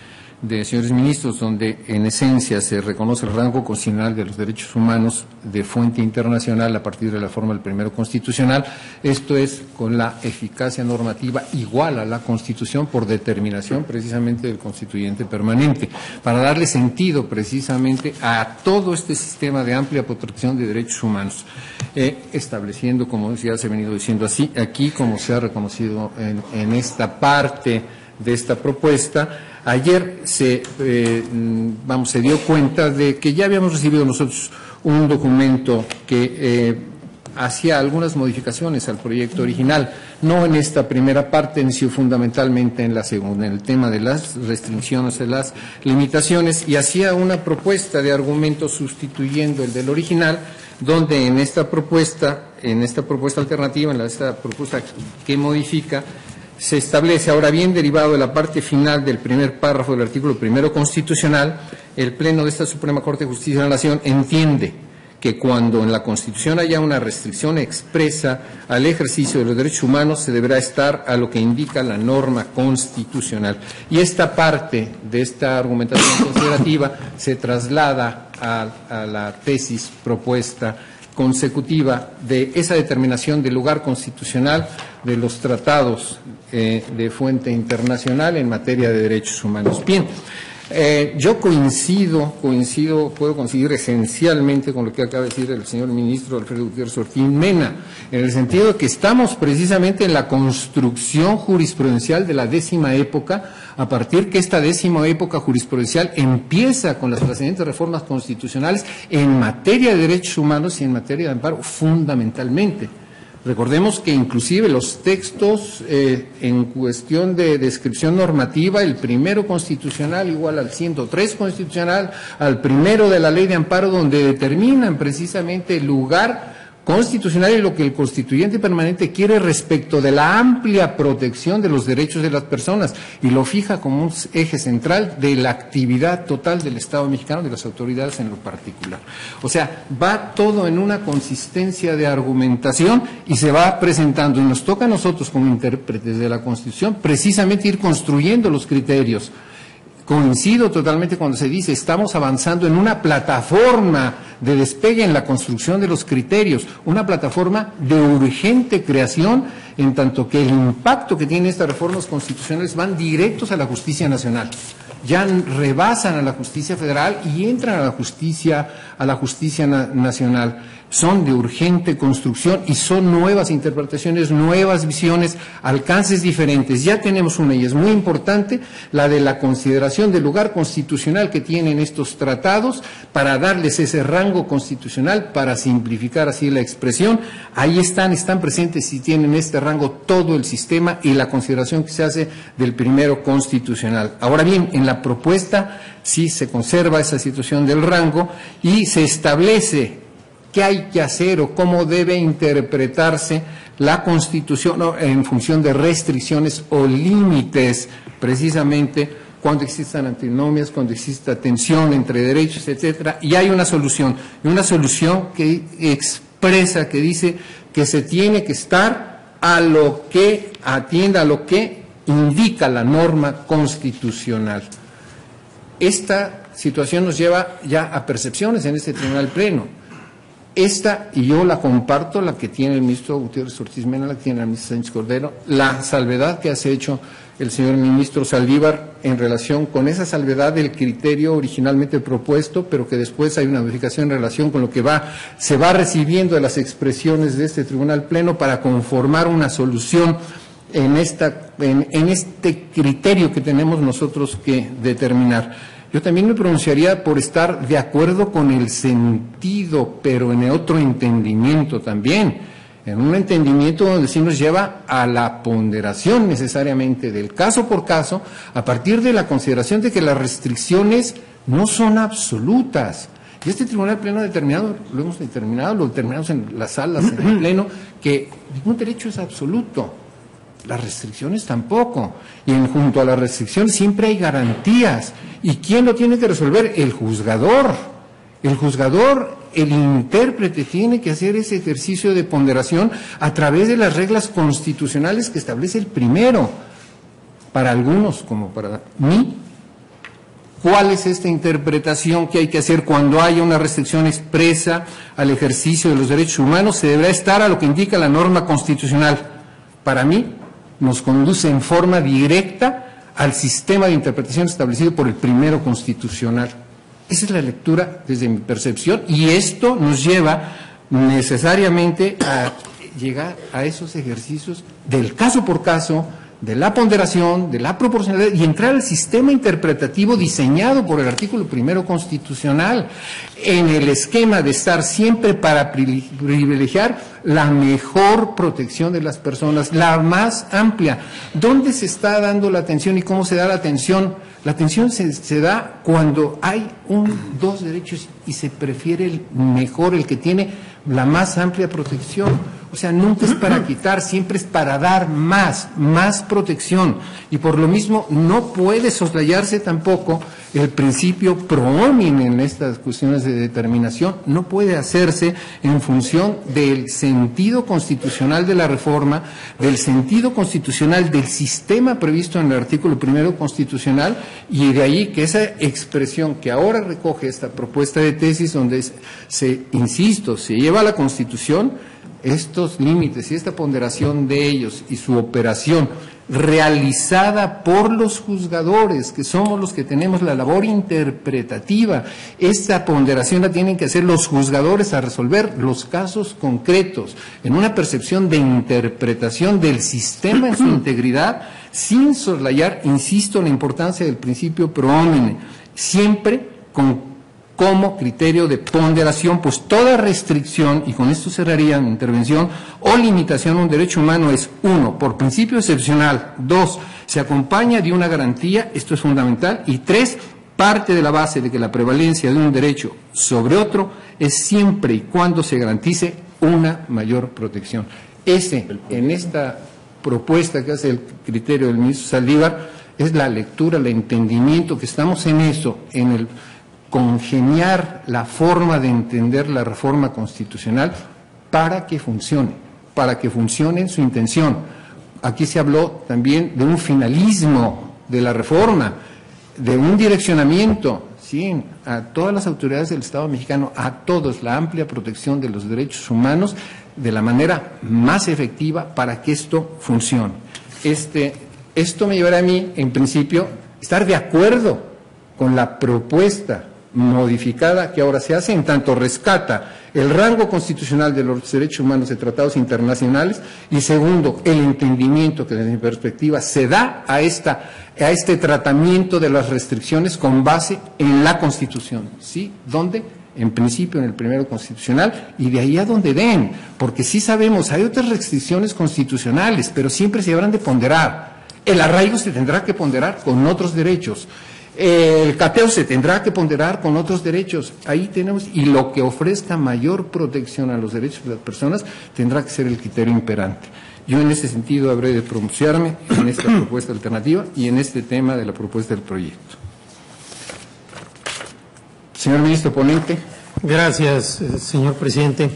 de señores ministros, donde en esencia se reconoce el rango constitucional de los derechos humanos de fuente internacional a partir de la forma del primero constitucional. Esto es con la eficacia normativa igual a la Constitución por determinación precisamente del constituyente permanente, para darle sentido precisamente a todo este sistema de amplia protección de derechos humanos, estableciendo, como ya se ha venido diciendo así, aquí como se ha reconocido en esta parte de esta propuesta. Ayer se dio cuenta de que ya habíamos recibido nosotros un documento que hacía algunas modificaciones al proyecto original, no en esta primera parte, sino fundamentalmente en la segunda, en el tema de las restricciones, de las limitaciones, y hacía una propuesta de argumento sustituyendo el del original, donde en esta propuesta alternativa, en esta propuesta que modifica, se establece, ahora bien, derivado de la parte final del primer párrafo del artículo 1 constitucional, el Pleno de esta Suprema Corte de Justicia de la Nación entiende que cuando en la Constitución haya una restricción expresa al ejercicio de los derechos humanos, se deberá estar a lo que indica la norma constitucional. Y esta parte de esta argumentación considerativa se traslada a la tesis propuesta consecutiva de esa determinación del lugar constitucional de los tratados de fuente internacional en materia de derechos humanos. Bien, yo puedo coincidir esencialmente con lo que acaba de decir el señor ministro Alfredo Gutiérrez Ortiz Mena, en el sentido de que estamos precisamente en la construcción jurisprudencial de la 10ª época, a partir que esta 10ª época jurisprudencial empieza con las precedentes reformas constitucionales en materia de derechos humanos y en materia de amparo, fundamentalmente. Recordemos que inclusive los textos en cuestión de descripción normativa, el primero constitucional igual al 103 constitucional, al primero de la ley de amparo, donde determinan precisamente el lugar constitucional y lo que el constituyente permanente quiere respecto de la amplia protección de los derechos de las personas, y lo fija como un eje central de la actividad total del Estado mexicano, de las autoridades en lo particular. O sea, va todo en una consistencia de argumentación y se va presentando, y nos toca a nosotros como intérpretes de la Constitución precisamente ir construyendo los criterios. Coincido totalmente cuando se dice estamos avanzando en una plataforma de despegue en la construcción de los criterios, una plataforma de urgente creación, en tanto que el impacto que tienen estas reformas constitucionales van directos a la justicia nacional, ya rebasan a la justicia federal y entran a la justicia nacional. Son de urgente construcción y son nuevas interpretaciones, nuevas visiones, alcances diferentes. Ya tenemos una y es muy importante, la de la consideración del lugar constitucional que tienen estos tratados para darles ese rango constitucional, para simplificar así la expresión. Ahí están presentes y tienen este rango todo el sistema y la consideración que se hace del primero constitucional. Ahora bien, en la propuesta sí se conserva esa situación del rango y se establece qué hay que hacer o cómo debe interpretarse la Constitución en función de restricciones o límites, precisamente cuando existan antinomias, cuando exista tensión entre derechos, etcétera, y hay una solución que expresa, que dice que se tiene que estar a lo que atienda, a lo que indica la norma constitucional. Esta situación nos lleva ya a percepciones en este Tribunal Pleno. Esta, y yo la comparto, la que tiene el ministro Gutiérrez Ortiz Mena, la que tiene la ministra Sánchez Cordero, la salvedad que ha hecho el señor ministro Saldívar en relación con esa salvedad del criterio originalmente propuesto, pero que después hay una modificación en relación con lo que se va recibiendo de las expresiones de este Tribunal Pleno para conformar una solución en este criterio que tenemos nosotros que determinar. Yo también me pronunciaría por estar de acuerdo con el sentido, pero en otro entendimiento también, en un entendimiento donde sí nos lleva a la ponderación necesariamente del caso por caso, a partir de la consideración de que las restricciones no son absolutas. Y este Tribunal Pleno lo determinamos en las salas, en el Pleno, que ningún derecho es absoluto. Las restricciones tampoco. Y junto a las restricciones siempre hay garantías. ¿Y quién lo tiene que resolver? El juzgador. El juzgador, el intérprete, tiene que hacer ese ejercicio de ponderación a través de las reglas constitucionales que establece el primero. Para algunos, como para mí, ¿cuál es esta interpretación que hay que hacer cuando haya una restricción expresa al ejercicio de los derechos humanos? Se deberá estar a lo que indica la norma constitucional. Para mí, nos conduce en forma directa al sistema de interpretación establecido por el primero constitucional. Esa es la lectura desde mi percepción, y esto nos lleva necesariamente a llegar a esos ejercicios del caso por caso, de la ponderación, de la proporcionalidad, y entrar al sistema interpretativo diseñado por el artículo primero constitucional, en el esquema de estar siempre para privilegiar la mejor protección de las personas, la más amplia. ¿Dónde se está dando la atención y cómo se da la atención? La atención se da cuando hay dos derechos y se prefiere el mejor, el que tiene la más amplia protección. O sea, nunca es para quitar, siempre es para dar más protección. Y por lo mismo no puede soslayarse tampoco el principio pro homine en estas cuestiones de determinación, no puede hacerse en función del sentido constitucional de la reforma, del sentido constitucional del sistema previsto en el artículo primero constitucional, y de ahí que esa expresión que ahora recoge esta propuesta de tesis, donde se lleva a la Constitución estos límites y esta ponderación de ellos y su operación realizada por los juzgadores, que somos los que tenemos la labor interpretativa. Esta ponderación la tienen que hacer los juzgadores a resolver los casos concretos, en una percepción de interpretación del sistema en su integridad, sin soslayar, insisto, la importancia del principio pro homine, siempre como criterio de ponderación, pues toda restricción, y con esto cerraría mi intervención, o limitación a un derecho humano es, 1, por principio excepcional; 2, se acompaña de una garantía, esto es fundamental; y 3, parte de la base de que la prevalencia de un derecho sobre otro es siempre y cuando se garantice una mayor protección. En esta propuesta que hace el criterio del ministro Saldívar, es la lectura, el entendimiento, que estamos en eso, en el congeniar la forma de entender la reforma constitucional para que funcione en su intención. Aquí se habló también de un finalismo de la reforma, de un direccionamiento, sí, a todas las autoridades del Estado mexicano, a todos, la amplia protección de los derechos humanos de la manera más efectiva para que esto funcione. Esto me llevará a mí, en principio, estar de acuerdo con la propuesta modificada que ahora se hace, en tanto rescata el rango constitucional de los derechos humanos de tratados internacionales, y segundo, el entendimiento que desde mi perspectiva se da a este tratamiento de las restricciones con base en la Constitución, ¿sí? ¿Dónde? En principio en el primero constitucional, y de ahí a donde den, porque sí sabemos, hay otras restricciones constitucionales, pero siempre se habrán de ponderar. El arraigo se tendrá que ponderar con otros derechos. El cateo se tendrá que ponderar con otros derechos. Ahí tenemos, y lo que ofrezca mayor protección a los derechos de las personas tendrá que ser el criterio imperante. Yo en ese sentido habré de pronunciarme en esta propuesta alternativa y en este tema de la propuesta del proyecto. Señor ministro ponente. Gracias, señor presidente.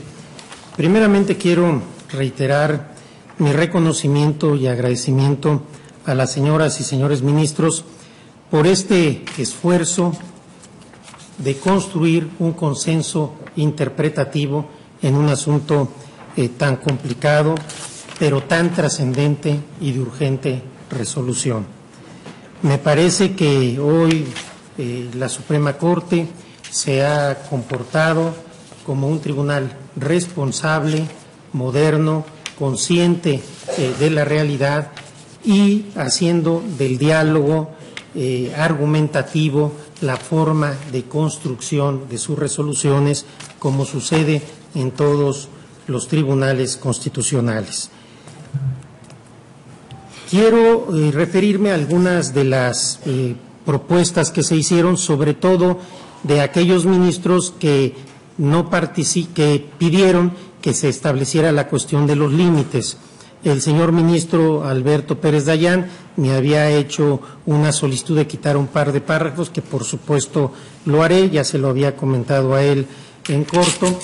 Primeramente quiero reiterar mi reconocimiento y agradecimiento a las señoras y señores ministros por este esfuerzo de construir un consenso interpretativo en un asunto tan complicado, pero tan trascendente y de urgente resolución. Me parece que hoy la Suprema Corte se ha comportado como un tribunal responsable, moderno, consciente de la realidad y haciendo del diálogo argumentativo la forma de construcción de sus resoluciones, como sucede en todos los tribunales constitucionales. Quiero referirme a algunas de las propuestas que se hicieron, sobre todo de aquellos ministros que que pidieron que se estableciera la cuestión de los límites. El señor ministro Alberto Pérez Dayán me había hecho una solicitud de quitar un par de párrafos, que por supuesto lo haré, ya se lo había comentado a él en corto.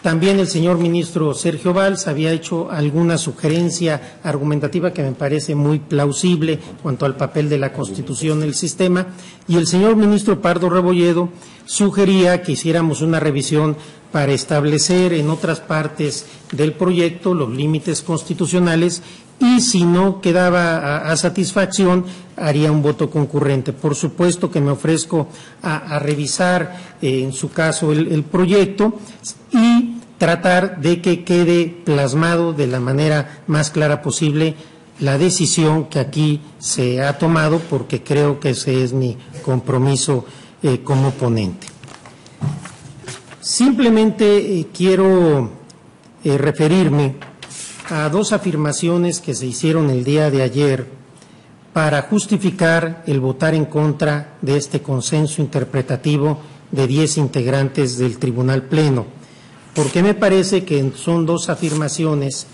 También el señor ministro Sergio Valls había hecho alguna sugerencia argumentativa que me parece muy plausible en cuanto al papel de la Constitución en el sistema, y el señor ministro Pardo Rebolledo sugería que hiciéramos una revisión para establecer en otras partes del proyecto los límites constitucionales y, si no quedaba a satisfacción, haría un voto concurrente. Por supuesto que me ofrezco a revisar en su caso el proyecto y tratar de que quede plasmado de la manera más clara posible la decisión que aquí se ha tomado, porque creo que ese es mi compromiso como ponente. Simplemente quiero referirme a dos afirmaciones que se hicieron el día de ayer para justificar el votar en contra de este consenso interpretativo de 10 integrantes del Tribunal Pleno, porque me parece que son dos afirmaciones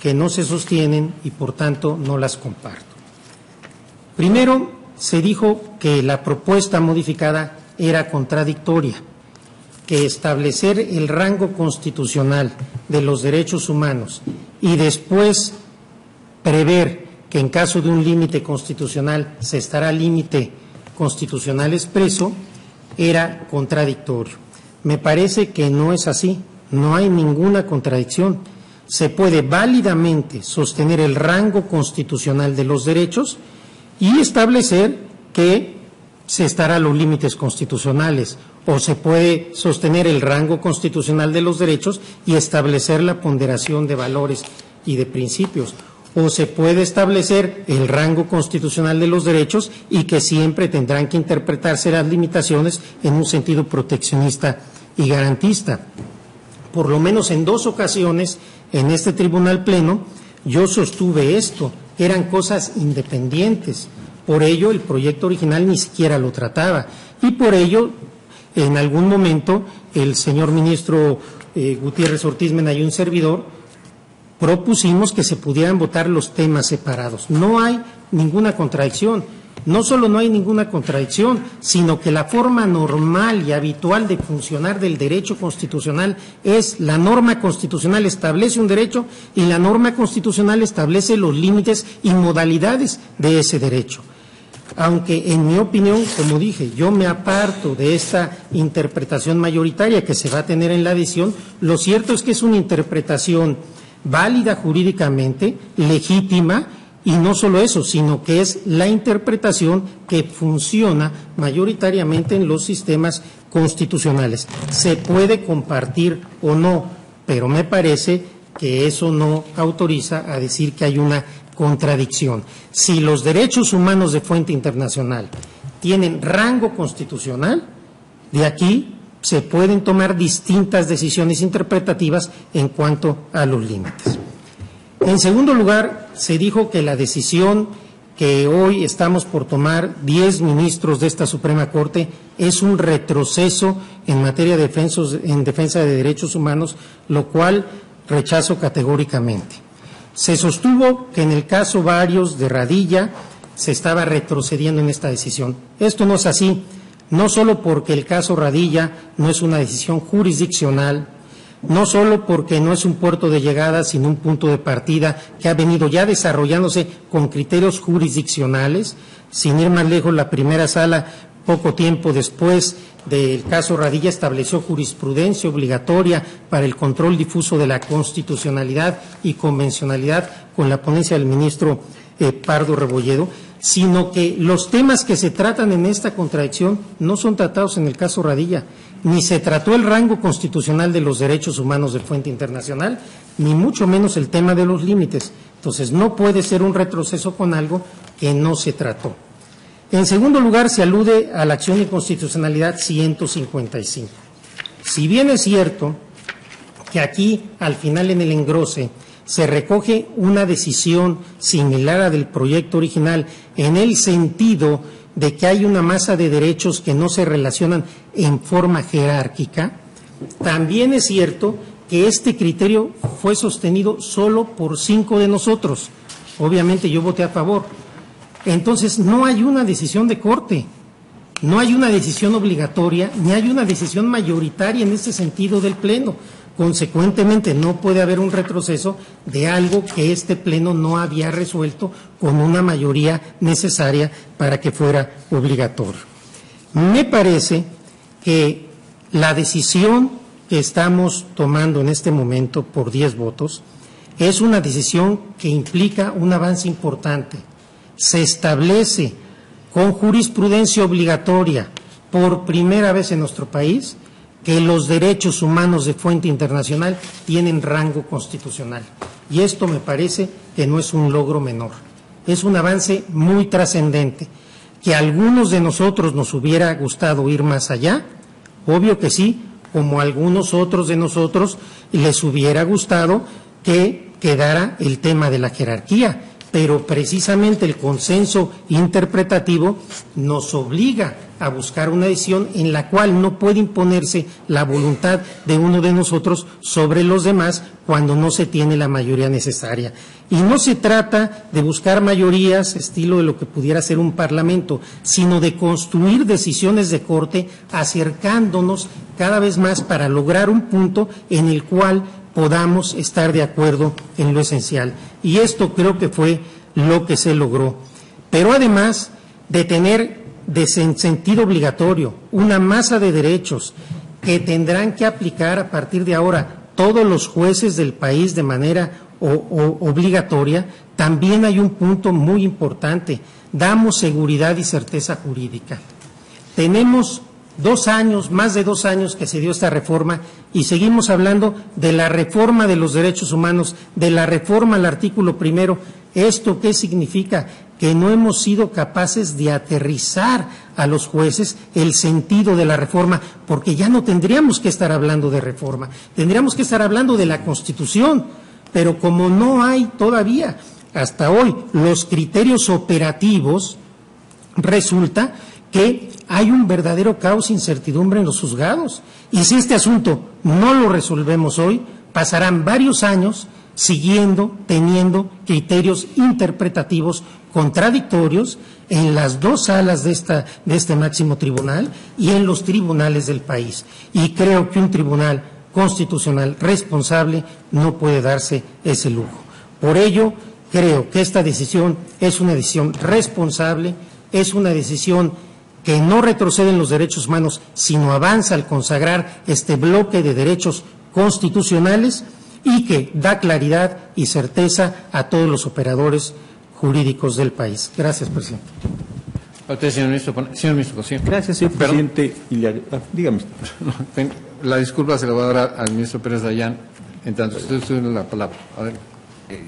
que no se sostienen y por tanto no las comparto. Primero, se dijo que la propuesta modificada era contradictoria, que establecer el rango constitucional de los derechos humanos y después prever que en caso de un límite constitucional se estará límite constitucional expreso era contradictorio. Me parece que no es así, no hay ninguna contradicción. Se puede válidamente sostener el rango constitucional de los derechos y establecer que se estará los límites constitucionales, o se puede sostener el rango constitucional de los derechos y establecer la ponderación de valores y de principios, o se puede establecer el rango constitucional de los derechos y que siempre tendrán que interpretarse las limitaciones en un sentido proteccionista y garantista. Por lo menos en dos ocasiones en este Tribunal Pleno yo sostuve esto, eran cosas independientes, por ello el proyecto original ni siquiera lo trataba y por ello en algún momento el señor ministro Gutiérrez Ortiz Mena y un servidor propusimos que se pudieran votar los temas separados. No hay ninguna contradicción. No solo no hay ninguna contradicción, sino que la forma normal y habitual de funcionar del derecho constitucional es la norma constitucional establece un derecho y la norma constitucional establece los límites y modalidades de ese derecho. Aunque en mi opinión, como dije, yo me aparto de esta interpretación mayoritaria que se va a tener en la decisión, lo cierto es que es una interpretación válida jurídicamente, legítima, y no solo eso, sino que es la interpretación que funciona mayoritariamente en los sistemas constitucionales. Se puede compartir o no, pero me parece que eso no autoriza a decir que hay una contradicción. Si los derechos humanos de fuente internacional tienen rango constitucional, de aquí se pueden tomar distintas decisiones interpretativas en cuanto a los límites. En segundo lugar, se dijo que la decisión que hoy estamos por tomar 10 ministros de esta Suprema Corte es un retroceso en materia de defensa de derechos humanos, lo cual rechazo categóricamente. Se sostuvo que en el caso Varios de Radilla se estaba retrocediendo en esta decisión. Esto no es así, no solo porque el caso Radilla no es una decisión jurisdiccional, no solo porque no es un puerto de llegada, sino un punto de partida que ha venido ya desarrollándose con criterios jurisdiccionales. Sin ir más lejos, la primera sala, poco tiempo después del caso Radilla, estableció jurisprudencia obligatoria para el control difuso de la constitucionalidad y convencionalidad con la ponencia del ministro Pardo Rebolledo, sino que los temas que se tratan en esta contradicción no son tratados en el caso Radilla, ni se trató el rango constitucional de los derechos humanos de fuente internacional, ni mucho menos el tema de los límites. Entonces, no puede ser un retroceso con algo que no se trató. En segundo lugar, se alude a la acción de inconstitucionalidad 155. Si bien es cierto que aquí, al final en el engrose, se recoge una decisión similar a la del proyecto original en el sentido de que hay una masa de derechos que no se relacionan en forma jerárquica, también es cierto que este criterio fue sostenido solo por 5 de nosotros. Obviamente yo voté a favor. Entonces no hay una decisión de corte, no hay una decisión obligatoria, ni hay una decisión mayoritaria en ese sentido del Pleno. Consecuentemente, no puede haber un retroceso de algo que este Pleno no había resuelto con una mayoría necesaria para que fuera obligatorio. Me parece que la decisión que estamos tomando en este momento por 10 votos es una decisión que implica un avance importante. Se establece con jurisprudencia obligatoria por primera vez en nuestro país que los derechos humanos de fuente internacional tienen rango constitucional. Y esto me parece que no es un logro menor. Es un avance muy trascendente. Que a algunos de nosotros nos hubiera gustado ir más allá, obvio que sí, como a algunos otros de nosotros les hubiera gustado que quedara el tema de la jerarquía. Pero precisamente el consenso interpretativo nos obliga a buscar una decisión en la cual no puede imponerse la voluntad de uno de nosotros sobre los demás cuando no se tiene la mayoría necesaria. Y no se trata de buscar mayorías, estilo de lo que pudiera ser un parlamento, sino de construir decisiones de corte acercándonos cada vez más para lograr un punto en el cual podamos estar de acuerdo en lo esencial. Y esto creo que fue lo que se logró. Pero además de tener de sentido obligatorio una masa de derechos que tendrán que aplicar a partir de ahora todos los jueces del país de manera obligatoria, también hay un punto muy importante. Damos seguridad y certeza jurídica. Tenemos 2 años, más de 2 años que se dio esta reforma y seguimos hablando de la reforma de los derechos humanos, de la reforma al artículo 1. ¿Esto qué significa? Que no hemos sido capaces de aterrizar a los jueces el sentido de la reforma, porque ya no tendríamos que estar hablando de reforma, tendríamos que estar hablando de la Constitución, pero como no hay todavía hasta hoy los criterios operativos, resulta que hay un verdadero caos e incertidumbre en los juzgados. Y si este asunto no lo resolvemos hoy, pasarán varios años teniendo criterios interpretativos contradictorios en las 2 salas de este máximo tribunal y en los tribunales del país. Y creo que un tribunal constitucional responsable no puede darse ese lujo. Por ello, creo que esta decisión es una decisión responsable, es una decisión que no retrocede en los derechos humanos, sino avanza al consagrar este bloque de derechos constitucionales y que da claridad y certeza a todos los operadores jurídicos del país. Gracias, presidente. A usted, señor ministro. Gracias, señor presidente. Dígame. La disculpa se la va a dar al ministro Pérez Dayán, en tanto usted tiene la palabra. A ver.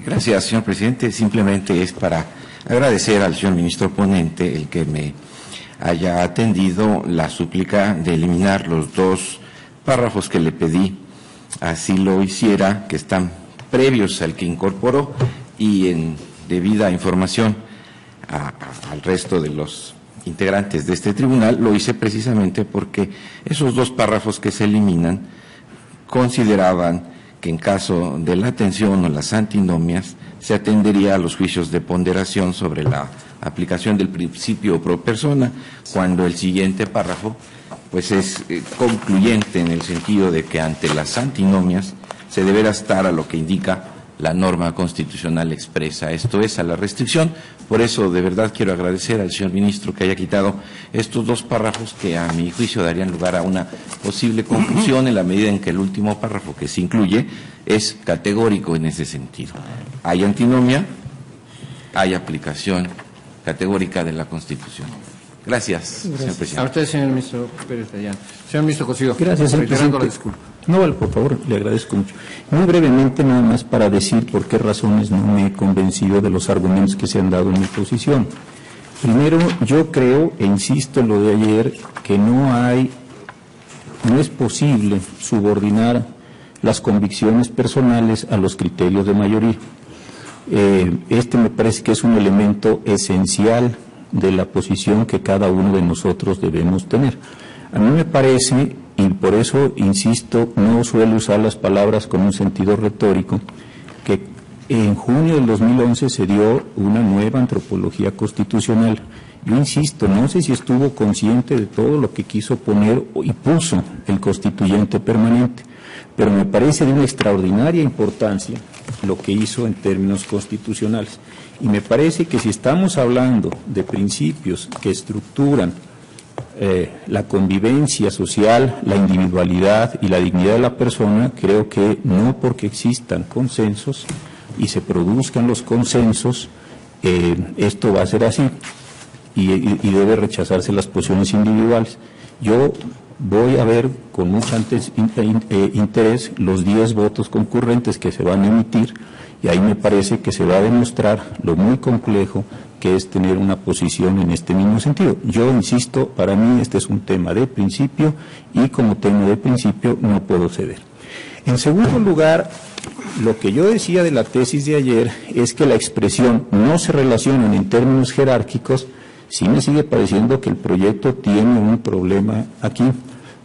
Gracias, señor presidente. Simplemente es para agradecer al señor ministro ponente el que me haya atendido la súplica de eliminar los 2 párrafos que le pedí, así lo hiciera, que están previos al que incorporó y en debida información al resto de los integrantes de este tribunal. Lo hice precisamente porque esos 2 párrafos que se eliminan consideraban que en caso de la atención o las antinomias se atendería a los juicios de ponderación sobre la aplicación del principio pro persona, cuando el siguiente párrafo pues es concluyente en el sentido de que ante las antinomias se deberá estar a lo que indica la norma constitucional expresa, esto es, a la restricción. Por eso, de verdad, quiero agradecer al señor ministro que haya quitado estos dos párrafos que, a mi juicio, darían lugar a una posible conclusión en la medida en que el último párrafo que se incluye es categórico en ese sentido. Hay antinomia, hay aplicación categórica de la Constitución. Gracias, señor presidente. A usted, señor ministro Pérez Dayán. Señor ministro Cosío. Gracias, señor presidente. No, por favor, le agradezco mucho. Muy brevemente, nada más para decir por qué razones no me he convencido de los argumentos que se han dado en mi posición. Primero, yo creo, e insisto en lo de ayer, que no es posible subordinar las convicciones personales a los criterios de mayoría. Este me parece que es un elemento esencial de la posición que cada uno de nosotros debemos tener. A mí me parece, y por eso insisto, no suelo usar las palabras con un sentido retórico, que en junio del 2011 se dio una nueva antropología constitucional. Yo insisto, no sé si estuvo consciente de todo lo que quiso poner y puso el constituyente permanente, pero me parece de una extraordinaria importancia lo que hizo en términos constitucionales. Y me parece que si estamos hablando de principios que estructuran la convivencia social, la individualidad y la dignidad de la persona, creo que no porque existan consensos y se produzcan los consensos, esto va a ser así y debe rechazarse las posiciones individuales. Yo voy a ver con mucho interés los 10 votos concurrentes que se van a emitir, y ahí me parece que se va a demostrar lo muy complejo que es tener una posición en este mismo sentido. Yo insisto, para mí este es un tema de principio y como tema de principio no puedo ceder. En segundo lugar, lo que yo decía de la tesis de ayer es que la expresión no se relacionan en términos jerárquicos. Sí me sigue pareciendo que el proyecto tiene un problema aquí.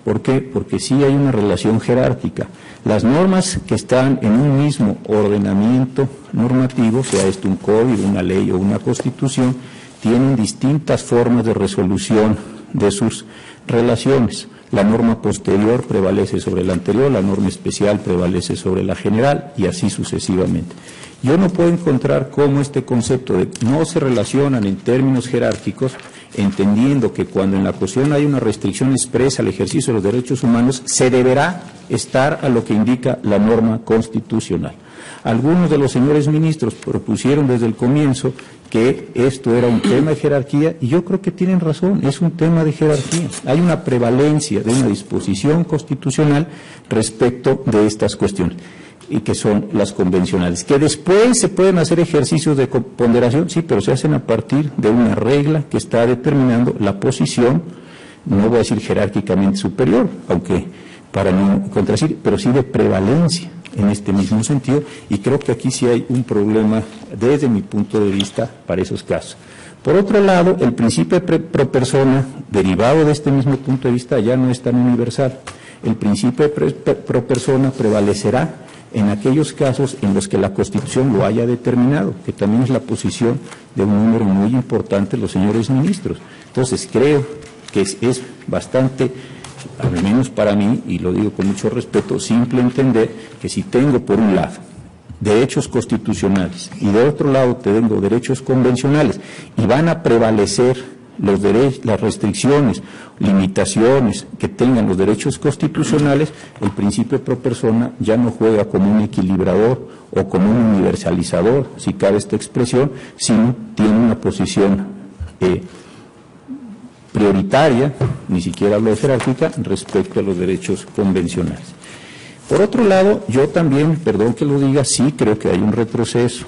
¿Por qué? Porque sí hay una relación jerárquica. Las normas que están en un mismo ordenamiento normativo, sea esto un código, una ley o una constitución, tienen distintas formas de resolución de sus relaciones. La norma posterior prevalece sobre la anterior, la norma especial prevalece sobre la general y así sucesivamente. Yo no puedo encontrar cómo este concepto de no se relacionan en términos jerárquicos, entendiendo que cuando en la Constitución hay una restricción expresa al ejercicio de los derechos humanos, se deberá estar a lo que indica la norma constitucional. Algunos de los señores ministros propusieron desde el comienzo que esto era un tema de jerarquía, y yo creo que tienen razón, es un tema de jerarquía. Hay una prevalencia de una disposición constitucional respecto de estas cuestiones, y que son las convencionales, que después se pueden hacer ejercicios de ponderación, sí, pero se hacen a partir de una regla que está determinando la posición, no voy a decir jerárquicamente superior, aunque para no contradecir, pero sí de prevalencia en este mismo sentido, y creo que aquí sí hay un problema desde mi punto de vista para esos casos. Por otro lado, el principio de pro persona, derivado de este mismo punto de vista, ya no es tan universal. El principio de pro persona prevalecerá en aquellos casos en los que la Constitución lo haya determinado, que también es la posición de un número muy importante de los señores ministros. Entonces, creo que es bastante, al menos para mí, y lo digo con mucho respeto, simple entender que si tengo por un lado derechos constitucionales y de otro lado tengo derechos convencionales y van a prevalecer los derechos, las restricciones, limitaciones que tengan los derechos constitucionales, el principio de pro persona ya no juega como un equilibrador o como un universalizador, si cabe esta expresión, sino tiene una posición prioritaria, ni siquiera hablo de jerárquica, respecto a los derechos convencionales. Por otro lado, yo también, perdón que lo diga, sí creo que hay un retroceso,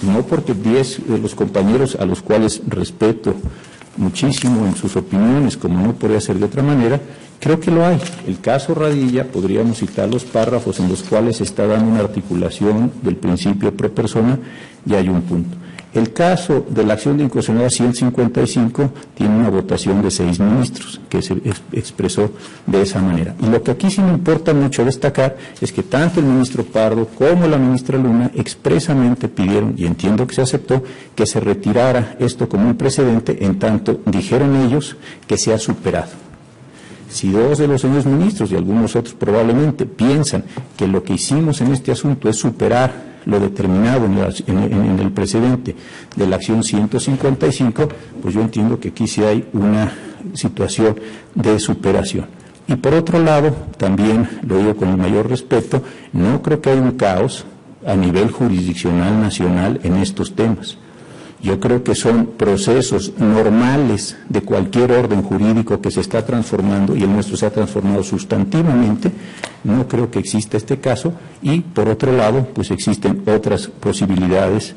no porque 10 de los compañeros a los cuales respeto muchísimo en sus opiniones, como no podría ser de otra manera, creo que lo hay. El caso Radilla, podríamos citar los párrafos en los cuales se está dando una articulación del principio pro persona, y hay un punto. El caso de la acción de inconstitucionalidad 155 tiene una votación de 6 ministros, que se expresó de esa manera. Y lo que aquí sí me importa mucho destacar es que tanto el ministro Pardo como la ministra Luna expresamente pidieron, y entiendo que se aceptó, que se retirara esto como un precedente, en tanto dijeron ellos que se ha superado. Si 2 de los señores ministros y algunos otros probablemente piensan que lo que hicimos en este asunto es superar lo determinado en el precedente de la acción 155, pues yo entiendo que aquí sí hay una situación de superación. Y por otro lado, también lo digo con el mayor respeto, no creo que haya un caos a nivel jurisdiccional nacional en estos temas. Yo creo que son procesos normales de cualquier orden jurídico que se está transformando, y el nuestro se ha transformado sustantivamente. No creo que exista este caso, y por otro lado, pues existen otras posibilidades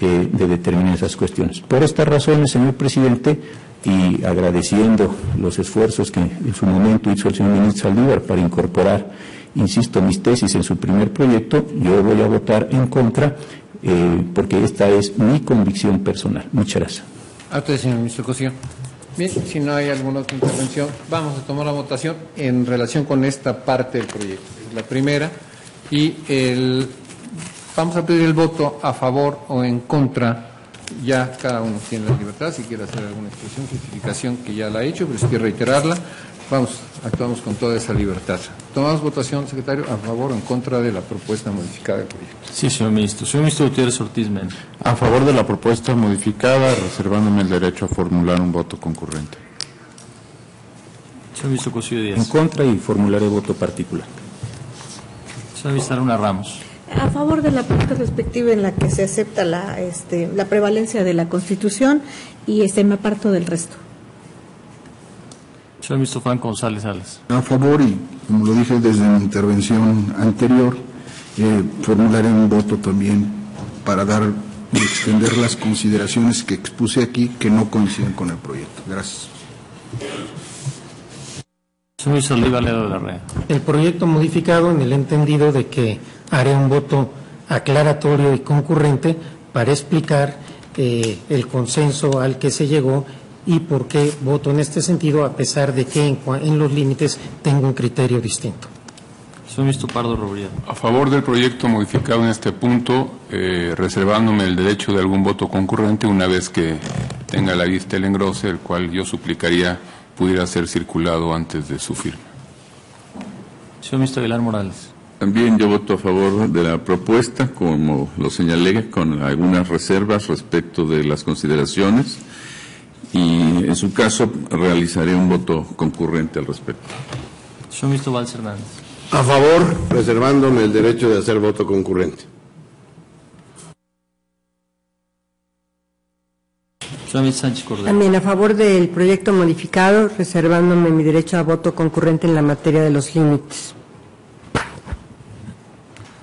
de determinar esas cuestiones. Por estas razones, señor presidente, y agradeciendo los esfuerzos que en su momento hizo el señor ministro Saldívar para incorporar, insisto, mis tesis en su primer proyecto, yo voy a votar en contra, porque esta es mi convicción personal. Muchas gracias. A usted, señor ministro Cosío. Bien, si no hay alguna otra intervención, vamos a tomar la votación en relación con esta parte del proyecto. Es la primera, y vamos a pedir el voto a favor o en contra. Ya cada uno tiene la libertad, si quiere hacer alguna expresión, justificación, que ya la ha hecho, pero si quiere reiterarla, actuamos con toda esa libertad. Tomamos votación, secretario, a favor o en contra de la propuesta modificada del proyecto. Sí, señor ministro. Señor ministro Gutiérrez Ortiz Mena. A favor de la propuesta modificada, reservándome el derecho a formular un voto concurrente. Señor ministro Cosío En Díaz. contra, y formularé voto particular. Señor ministro Luna Ramos. A favor de la parte respectiva en la que se acepta la prevalencia de la Constitución, y me aparto del resto. Señor ministro Franco González Salas. A favor, y como lo dije desde mi intervención anterior, formularé un voto también para dar y extender las consideraciones que expuse aquí, que no coinciden con el proyecto. Gracias. Señor ministro Oliva Ledo de la Rea. El proyecto modificado en el entendido de que haré un voto aclaratorio y concurrente para explicar el consenso al que se llegó y por qué voto en este sentido, a pesar de que en los límites tengo un criterio distinto. Señor ministro Pardo Robledo. A favor del proyecto modificado en este punto, reservándome el derecho de algún voto concurrente una vez que tenga a la vista el engrose, el cual yo suplicaría pudiera ser circulado antes de su firma. Señor ministro Aguilar Morales. También yo voto a favor de la propuesta, como lo señalé, con algunas reservas respecto de las consideraciones, y en su caso realizaré un voto concurrente al respecto. Señor ministro Valls Hernández. A favor, reservándome el derecho de hacer voto concurrente. Señor ministro Sánchez Cordero. También a favor del proyecto modificado, reservándome mi derecho a voto concurrente en la materia de los límites.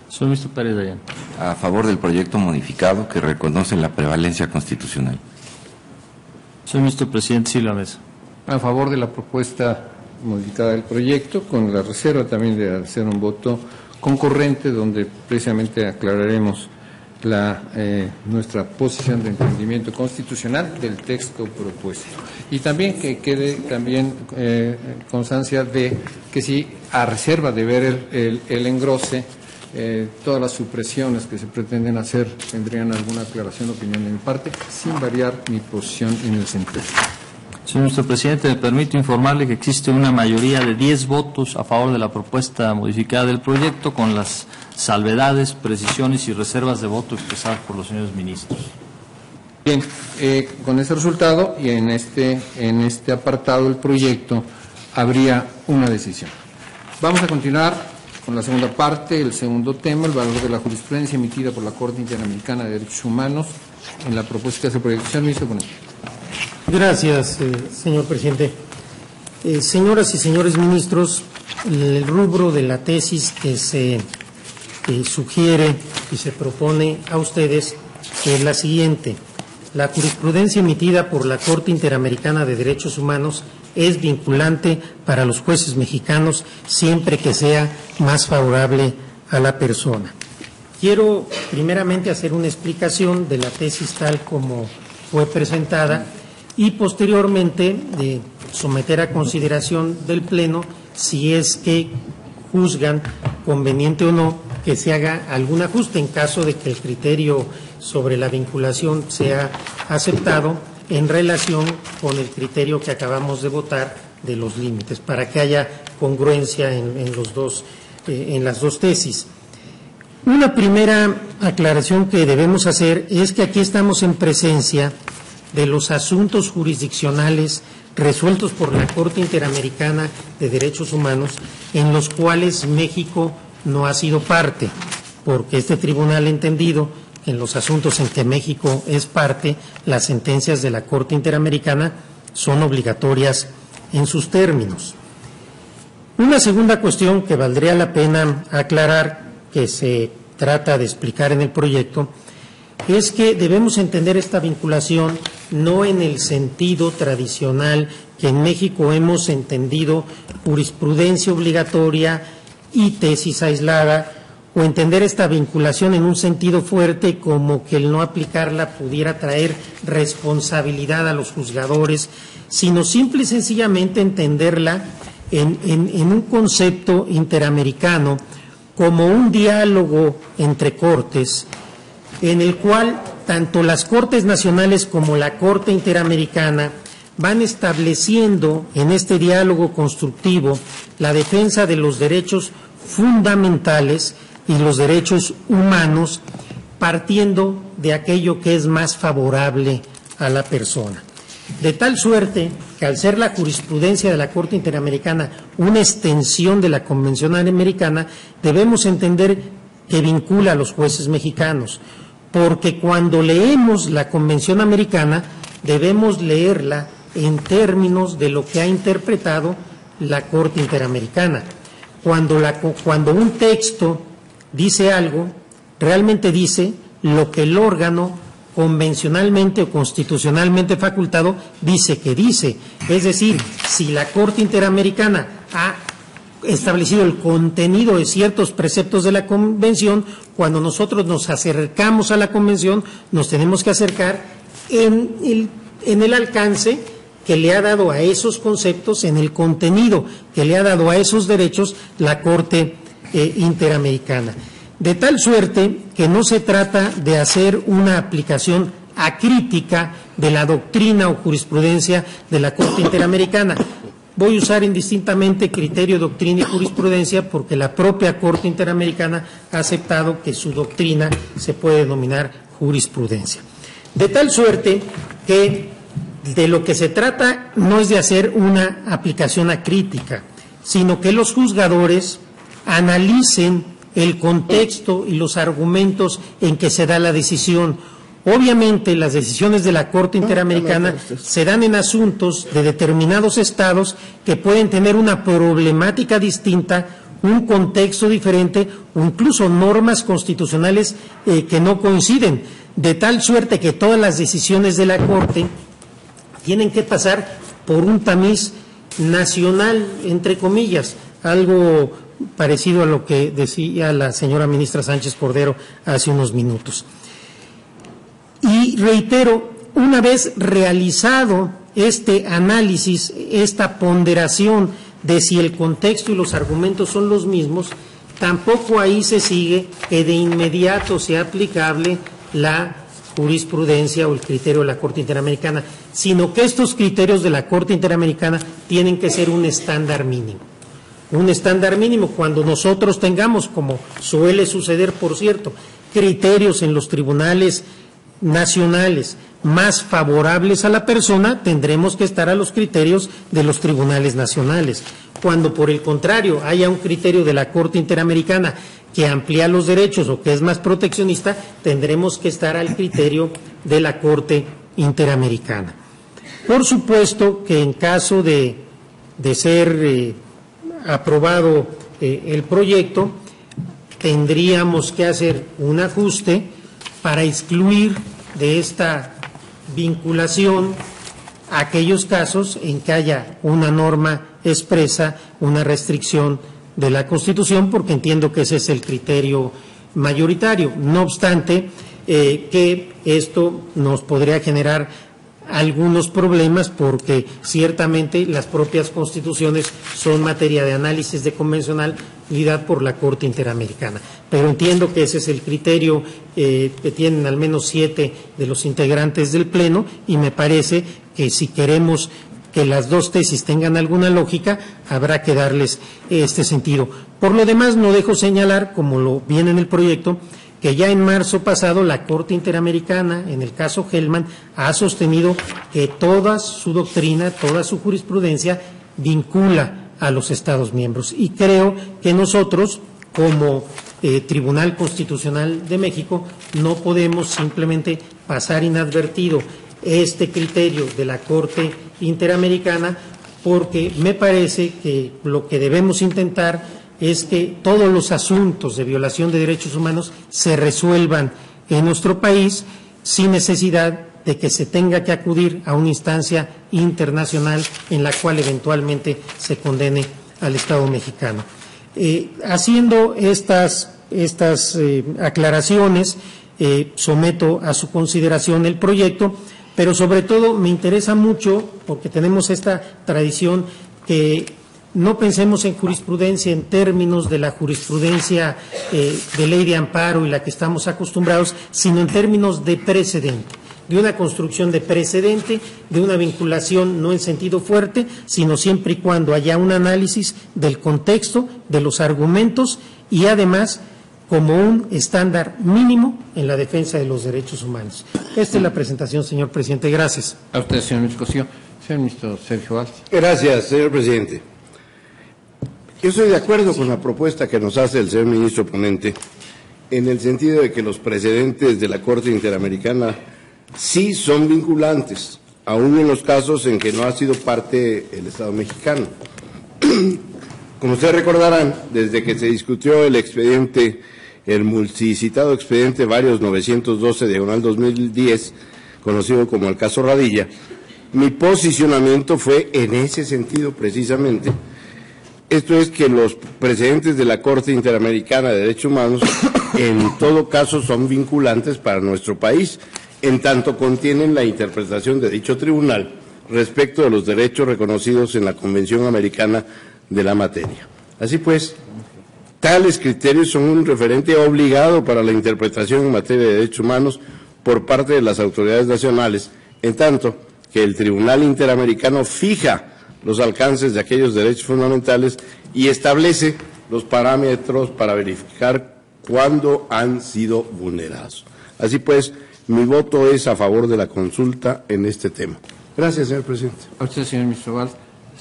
Señor ministro Pérez Dayán. A favor del proyecto modificado que reconoce la prevalencia constitucional. Señor ministro presidente Silva Mesa. A favor de la propuesta modificada del proyecto, con la reserva también de hacer un voto concurrente, donde precisamente aclararemos nuestra posición de entendimiento constitucional del texto propuesto. Y también que quede también constancia de que si a reserva de ver el engrose, todas las supresiones que se pretenden hacer tendrían alguna aclaración o opinión de mi parte, sin variar mi posición en el sentido. Señor ministro presidente, me permito informarle que existe una mayoría de 10 votos a favor de la propuesta modificada del proyecto, con las salvedades, precisiones y reservas de voto expresadas por los señores ministros. Bien, con este resultado y en este apartado del proyecto habría una decisión. Vamos a continuar con la segunda parte, el segundo tema, el valor de la jurisprudencia emitida por la Corte Interamericana de Derechos Humanos en la propuesta que hace el proyecto. Señor ministro, con esto. Gracias, señor presidente. Señoras y señores ministros, el rubro de la tesis que se sugiere y se propone a ustedes es la siguiente. La jurisprudencia emitida por la Corte Interamericana de Derechos Humanos es vinculante para los jueces mexicanos siempre que sea más favorable a la persona. quiero primeramente hacer una explicación de la tesis tal como fue presentada y posteriormente someter a consideración del Pleno si es que juzgan conveniente o no que se haga algún ajuste en caso de que el criterio sobre la vinculación sea aceptado en relación con el criterio que acabamos de votar de los límites, para que haya congruencia en las dos tesis. Una primera aclaración que debemos hacer es que aquí estamos en presencia de los asuntos jurisdiccionales resueltos por la Corte Interamericana de Derechos Humanos, en los cuales México no ha sido parte, porque este tribunal ha entendido que en los asuntos en que México es parte, las sentencias de la Corte Interamericana son obligatorias en sus términos. Una segunda cuestión que valdría la pena aclarar, que se trata de explicar en el proyecto, es que debemos entender esta vinculación no en el sentido tradicional que en México hemos entendido jurisprudencia obligatoria y tesis aislada, o entender esta vinculación en un sentido fuerte como que el no aplicarla pudiera traer responsabilidad a los juzgadores, sino simple y sencillamente entenderla en un concepto interamericano como un diálogo entre cortes, en el cual tanto las Cortes Nacionales como la Corte Interamericana van estableciendo en este diálogo constructivo la defensa de los derechos fundamentales y los derechos humanos, partiendo de aquello que es más favorable a la persona. De tal suerte que, al ser la jurisprudencia de la Corte Interamericana una extensión de la Convención Americana, debemos entender que vincula a los jueces mexicanos, porque cuando leemos la Convención Americana debemos leerla en términos de lo que ha interpretado la Corte Interamericana. Cuando un texto dice algo, realmente dice lo que el órgano convencionalmente o constitucionalmente facultado dice que dice. Es decir, si la Corte Interamericana ha establecido el contenido de ciertos preceptos de la Convención, cuando nosotros nos acercamos a la Convención, nos tenemos que acercar en el alcance que le ha dado a esos conceptos, en el contenido que le ha dado a esos derechos la Corte Interamericana. De tal suerte que no se trata de hacer una aplicación acrítica de la doctrina o jurisprudencia de la Corte Interamericana. Voy a usar indistintamente criterio, doctrina y jurisprudencia porque la propia Corte Interamericana ha aceptado que su doctrina se puede denominar jurisprudencia. De tal suerte que de lo que se trata no es de hacer una aplicación acrítica, sino que los juzgadores analicen el contexto y los argumentos en que se da la decisión. Obviamente, las decisiones de la Corte Interamericana se dan en asuntos de determinados estados que pueden tener una problemática distinta, un contexto diferente o incluso normas constitucionales que no coinciden, de tal suerte que todas las decisiones de la Corte tienen que pasar por un tamiz nacional, entre comillas, algo parecido a lo que decía la señora ministra Sánchez Cordero hace unos minutos. Y reitero, una vez realizado este análisis, esta ponderación de si el contexto y los argumentos son los mismos, tampoco ahí se sigue que de inmediato sea aplicable la jurisprudencia o el criterio de la Corte Interamericana, sino que estos criterios de la Corte Interamericana tienen que ser un estándar mínimo. Un estándar mínimo cuando nosotros tengamos, como suele suceder, por cierto, criterios en los tribunales nacionales más favorables a la persona, tendremos que estar a los criterios de los tribunales nacionales. Cuando, por el contrario, haya un criterio de la Corte Interamericana que amplía los derechos o que es más proteccionista, tendremos que estar al criterio de la Corte Interamericana. Por supuesto que en caso de ser aprobado el proyecto, tendríamos que hacer un ajuste para excluir de esta vinculación aquellos casos en que haya una norma expresa, una restricción de la Constitución, porque entiendo que ese es el criterio mayoritario. No obstante, que esto nos podría generar algunos problemas porque ciertamente las propias constituciones son materia de análisis de convencionalidad por la Corte Interamericana. Pero entiendo que ese es el criterio que tienen al menos 7 de los integrantes del Pleno, y me parece que si queremos que las dos tesis tengan alguna lógica, habrá que darles este sentido. Por lo demás, no dejo señalar, como lo viene en el proyecto, que ya en marzo pasado la Corte Interamericana, en el caso Hellman, ha sostenido que toda su doctrina, toda su jurisprudencia vincula a los Estados miembros. Y creo que nosotros, como Tribunal Constitucional de México, no podemos simplemente pasar inadvertido este criterio de la Corte Interamericana, porque me parece que lo que debemos intentar es que todos los asuntos de violación de derechos humanos se resuelvan en nuestro país sin necesidad de que se tenga que acudir a una instancia internacional en la cual eventualmente se condene al Estado mexicano. Haciendo estas aclaraciones, someto a su consideración el proyecto, pero sobre todo me interesa mucho, porque tenemos esta tradición, que no pensemos en jurisprudencia en términos de la jurisprudencia de ley de amparo y la que estamos acostumbrados, sino en términos de precedente, de una construcción de precedente, de una vinculación no en sentido fuerte, sino siempre y cuando haya un análisis del contexto, de los argumentos y además como un estándar mínimo en la defensa de los derechos humanos. Esta es la presentación, señor presidente. Gracias. A usted, señor ministro Cosío. Señor ministro Sergio Valls. Gracias, señor presidente. Yo estoy de acuerdo con la propuesta que nos hace el señor ministro ponente, en el sentido de que los precedentes de la Corte Interamericana sí son vinculantes, aún en los casos en que no ha sido parte el Estado mexicano. Como ustedes recordarán, desde que se discutió el expediente, el multicitado expediente varios 912/2010, conocido como el caso Radilla, mi posicionamiento fue en ese sentido precisamente. Esto es que los precedentes de la Corte Interamericana de Derechos Humanos en todo caso son vinculantes para nuestro país, en tanto contienen la interpretación de dicho tribunal respecto de los derechos reconocidos en la Convención Americana de la materia. Así pues, tales criterios son un referente obligado para la interpretación en materia de derechos humanos por parte de las autoridades nacionales, en tanto que el Tribunal Interamericano fija los alcances de aquellos derechos fundamentales y establece los parámetros para verificar cuándo han sido vulnerados. Así pues, mi voto es a favor de la consulta en este tema. Gracias, señor presidente. A usted, señor ministro Valls.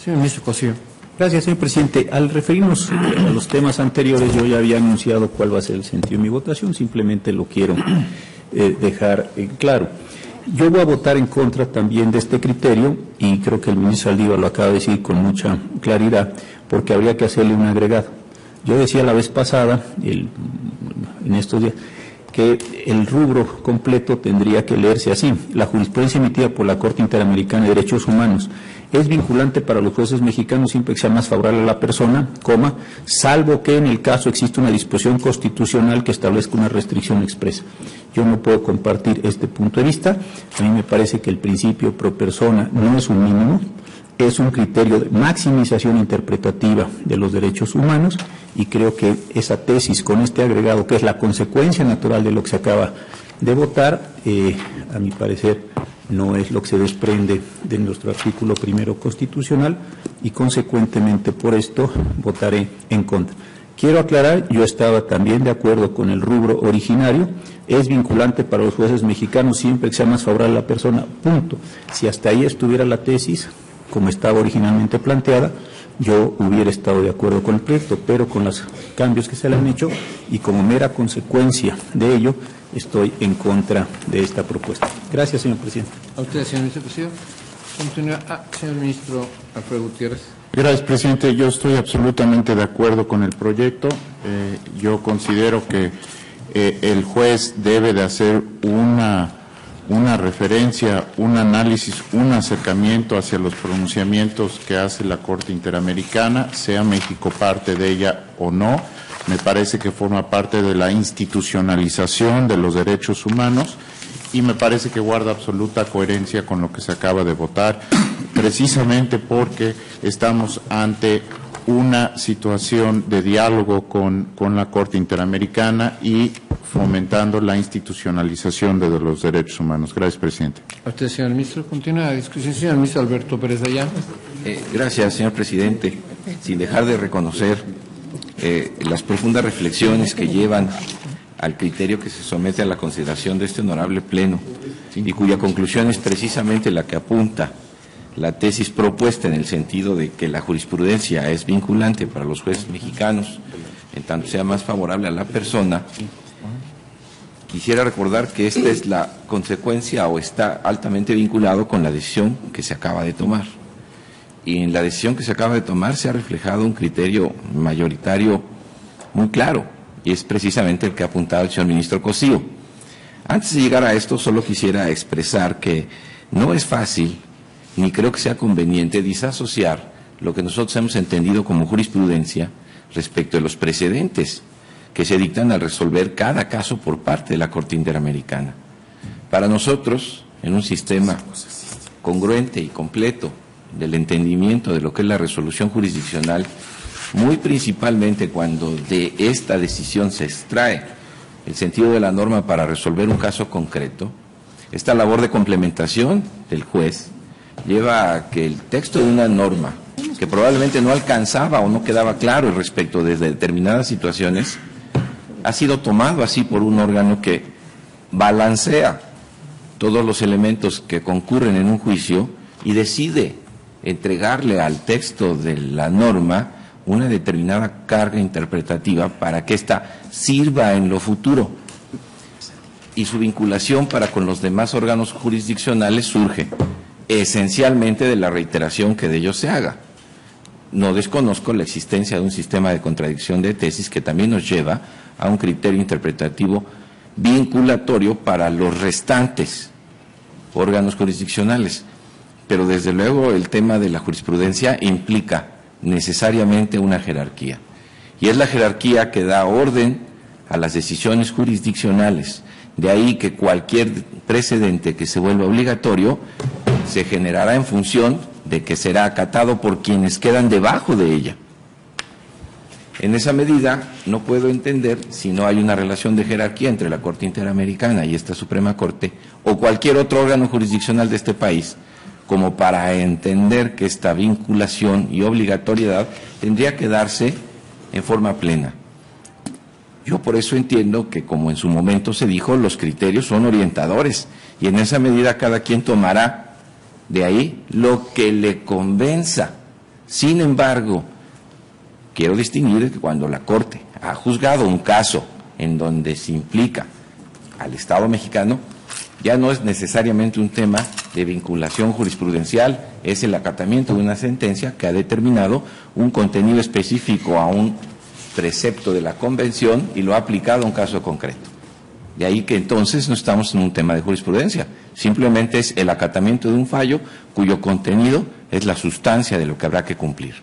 Señor ministro Cosío. Gracias, señor presidente. Al referirnos a los temas anteriores, yo ya había anunciado cuál va a ser el sentido de mi votación, simplemente lo quiero dejar claro. Yo voy a votar en contra también de este criterio, y creo que el ministro Saldívar lo acaba de decir con mucha claridad, porque habría que hacerle un agregado. Yo decía la vez pasada, en estos días, que el rubro completo tendría que leerse así: la jurisprudencia emitida por la Corte Interamericana de Derechos Humanos es vinculante para los jueces mexicanos siempre que sea más favorable a la persona, salvo que en el caso exista una disposición constitucional que establezca una restricción expresa. Yo no puedo compartir este punto de vista. A mí me parece que el principio pro persona no es un mínimo, es un criterio de maximización interpretativa de los derechos humanos, y creo que esa tesis con este agregado, que es la consecuencia natural de lo que se acaba de votar, a mi parecer no es lo que se desprende de nuestro artículo primero constitucional, y consecuentemente por esto votaré en contra. Quiero aclarar, yo estaba también de acuerdo con el rubro originario, es vinculante para los jueces mexicanos siempre que sea más favorable a la persona, punto. Si hasta ahí estuviera la tesis, como estaba originalmente planteada, yo hubiera estado de acuerdo con el proyecto, pero con los cambios que se le han hecho y como mera consecuencia de ello, estoy en contra de esta propuesta. Gracias, señor presidente. A usted, señor ministro Cosío. Continúa. Señor ministro Alfredo Gutiérrez. Gracias, presidente. Yo estoy absolutamente de acuerdo con el proyecto. Yo considero que el juez debe de hacer una referencia, un análisis, un acercamiento hacia los pronunciamientos que hace la Corte Interamericana, sea México parte de ella o no, me parece que forma parte de la institucionalización de los derechos humanos y me parece que guarda absoluta coherencia con lo que se acaba de votar, precisamente porque estamos ante una situación de diálogo con la Corte Interamericana y fomentando la institucionalización de los derechos humanos. Gracias, presidente. A usted, señor ministro. Continúa la discusión. Señor ministro Alberto Pérez Dayán. Gracias, señor presidente. Sin dejar de reconocer las profundas reflexiones que llevan al criterio que se somete a la consideración de este honorable Pleno y cuya conclusión es precisamente la que apunta la tesis propuesta en el sentido de que la jurisprudencia es vinculante para los jueces mexicanos, en tanto sea más favorable a la persona. Quisiera recordar que esta es la consecuencia o está altamente vinculado con la decisión que se acaba de tomar. Y en la decisión que se acaba de tomar se ha reflejado un criterio mayoritario muy claro, y es precisamente el que ha apuntado el señor ministro Cosío. Antes de llegar a esto, solo quisiera expresar que no es fácil ni creo que sea conveniente disasociar lo que nosotros hemos entendido como jurisprudencia respecto de los precedentes que se dictan al resolver cada caso por parte de la Corte Interamericana. Para nosotros, en un sistema congruente y completo del entendimiento de lo que es la resolución jurisdiccional, muy principalmente cuando de esta decisión se extrae el sentido de la norma para resolver un caso concreto, esta labor de complementación del juez lleva a que el texto de una norma que probablemente no alcanzaba o no quedaba claro respecto de determinadas situaciones, ha sido tomado así por un órgano que balancea todos los elementos que concurren en un juicio y decide entregarle al texto de la norma una determinada carga interpretativa para que ésta sirva en lo futuro. Y su vinculación para con los demás órganos jurisdiccionales surge esencialmente de la reiteración que de ellos se haga. No desconozco la existencia de un sistema de contradicción de tesis que también nos lleva a un criterio interpretativo vinculatorio para los restantes órganos jurisdiccionales. Pero desde luego el tema de la jurisprudencia implica necesariamente una jerarquía. Y es la jerarquía que da orden a las decisiones jurisdiccionales. De ahí que cualquier precedente que se vuelva obligatorio se generará en función de que será acatado por quienes quedan debajo de ella. En esa medida, no puedo entender si no hay una relación de jerarquía entre la Corte Interamericana y esta Suprema Corte o cualquier otro órgano jurisdiccional de este país, como para entender que esta vinculación y obligatoriedad tendría que darse en forma plena. Yo por eso entiendo que, como en su momento se dijo, los criterios son orientadores y en esa medida cada quien tomará de ahí lo que le convenza. Sin embargo, quiero distinguir que cuando la Corte ha juzgado un caso en donde se implica al Estado mexicano, ya no es necesariamente un tema de vinculación jurisprudencial, es el acatamiento de una sentencia que ha determinado un contenido específico a un precepto de la Convención y lo ha aplicado a un caso concreto. De ahí que entonces no estamos en un tema de jurisprudencia, simplemente es el acatamiento de un fallo cuyo contenido es la sustancia de lo que habrá que cumplir.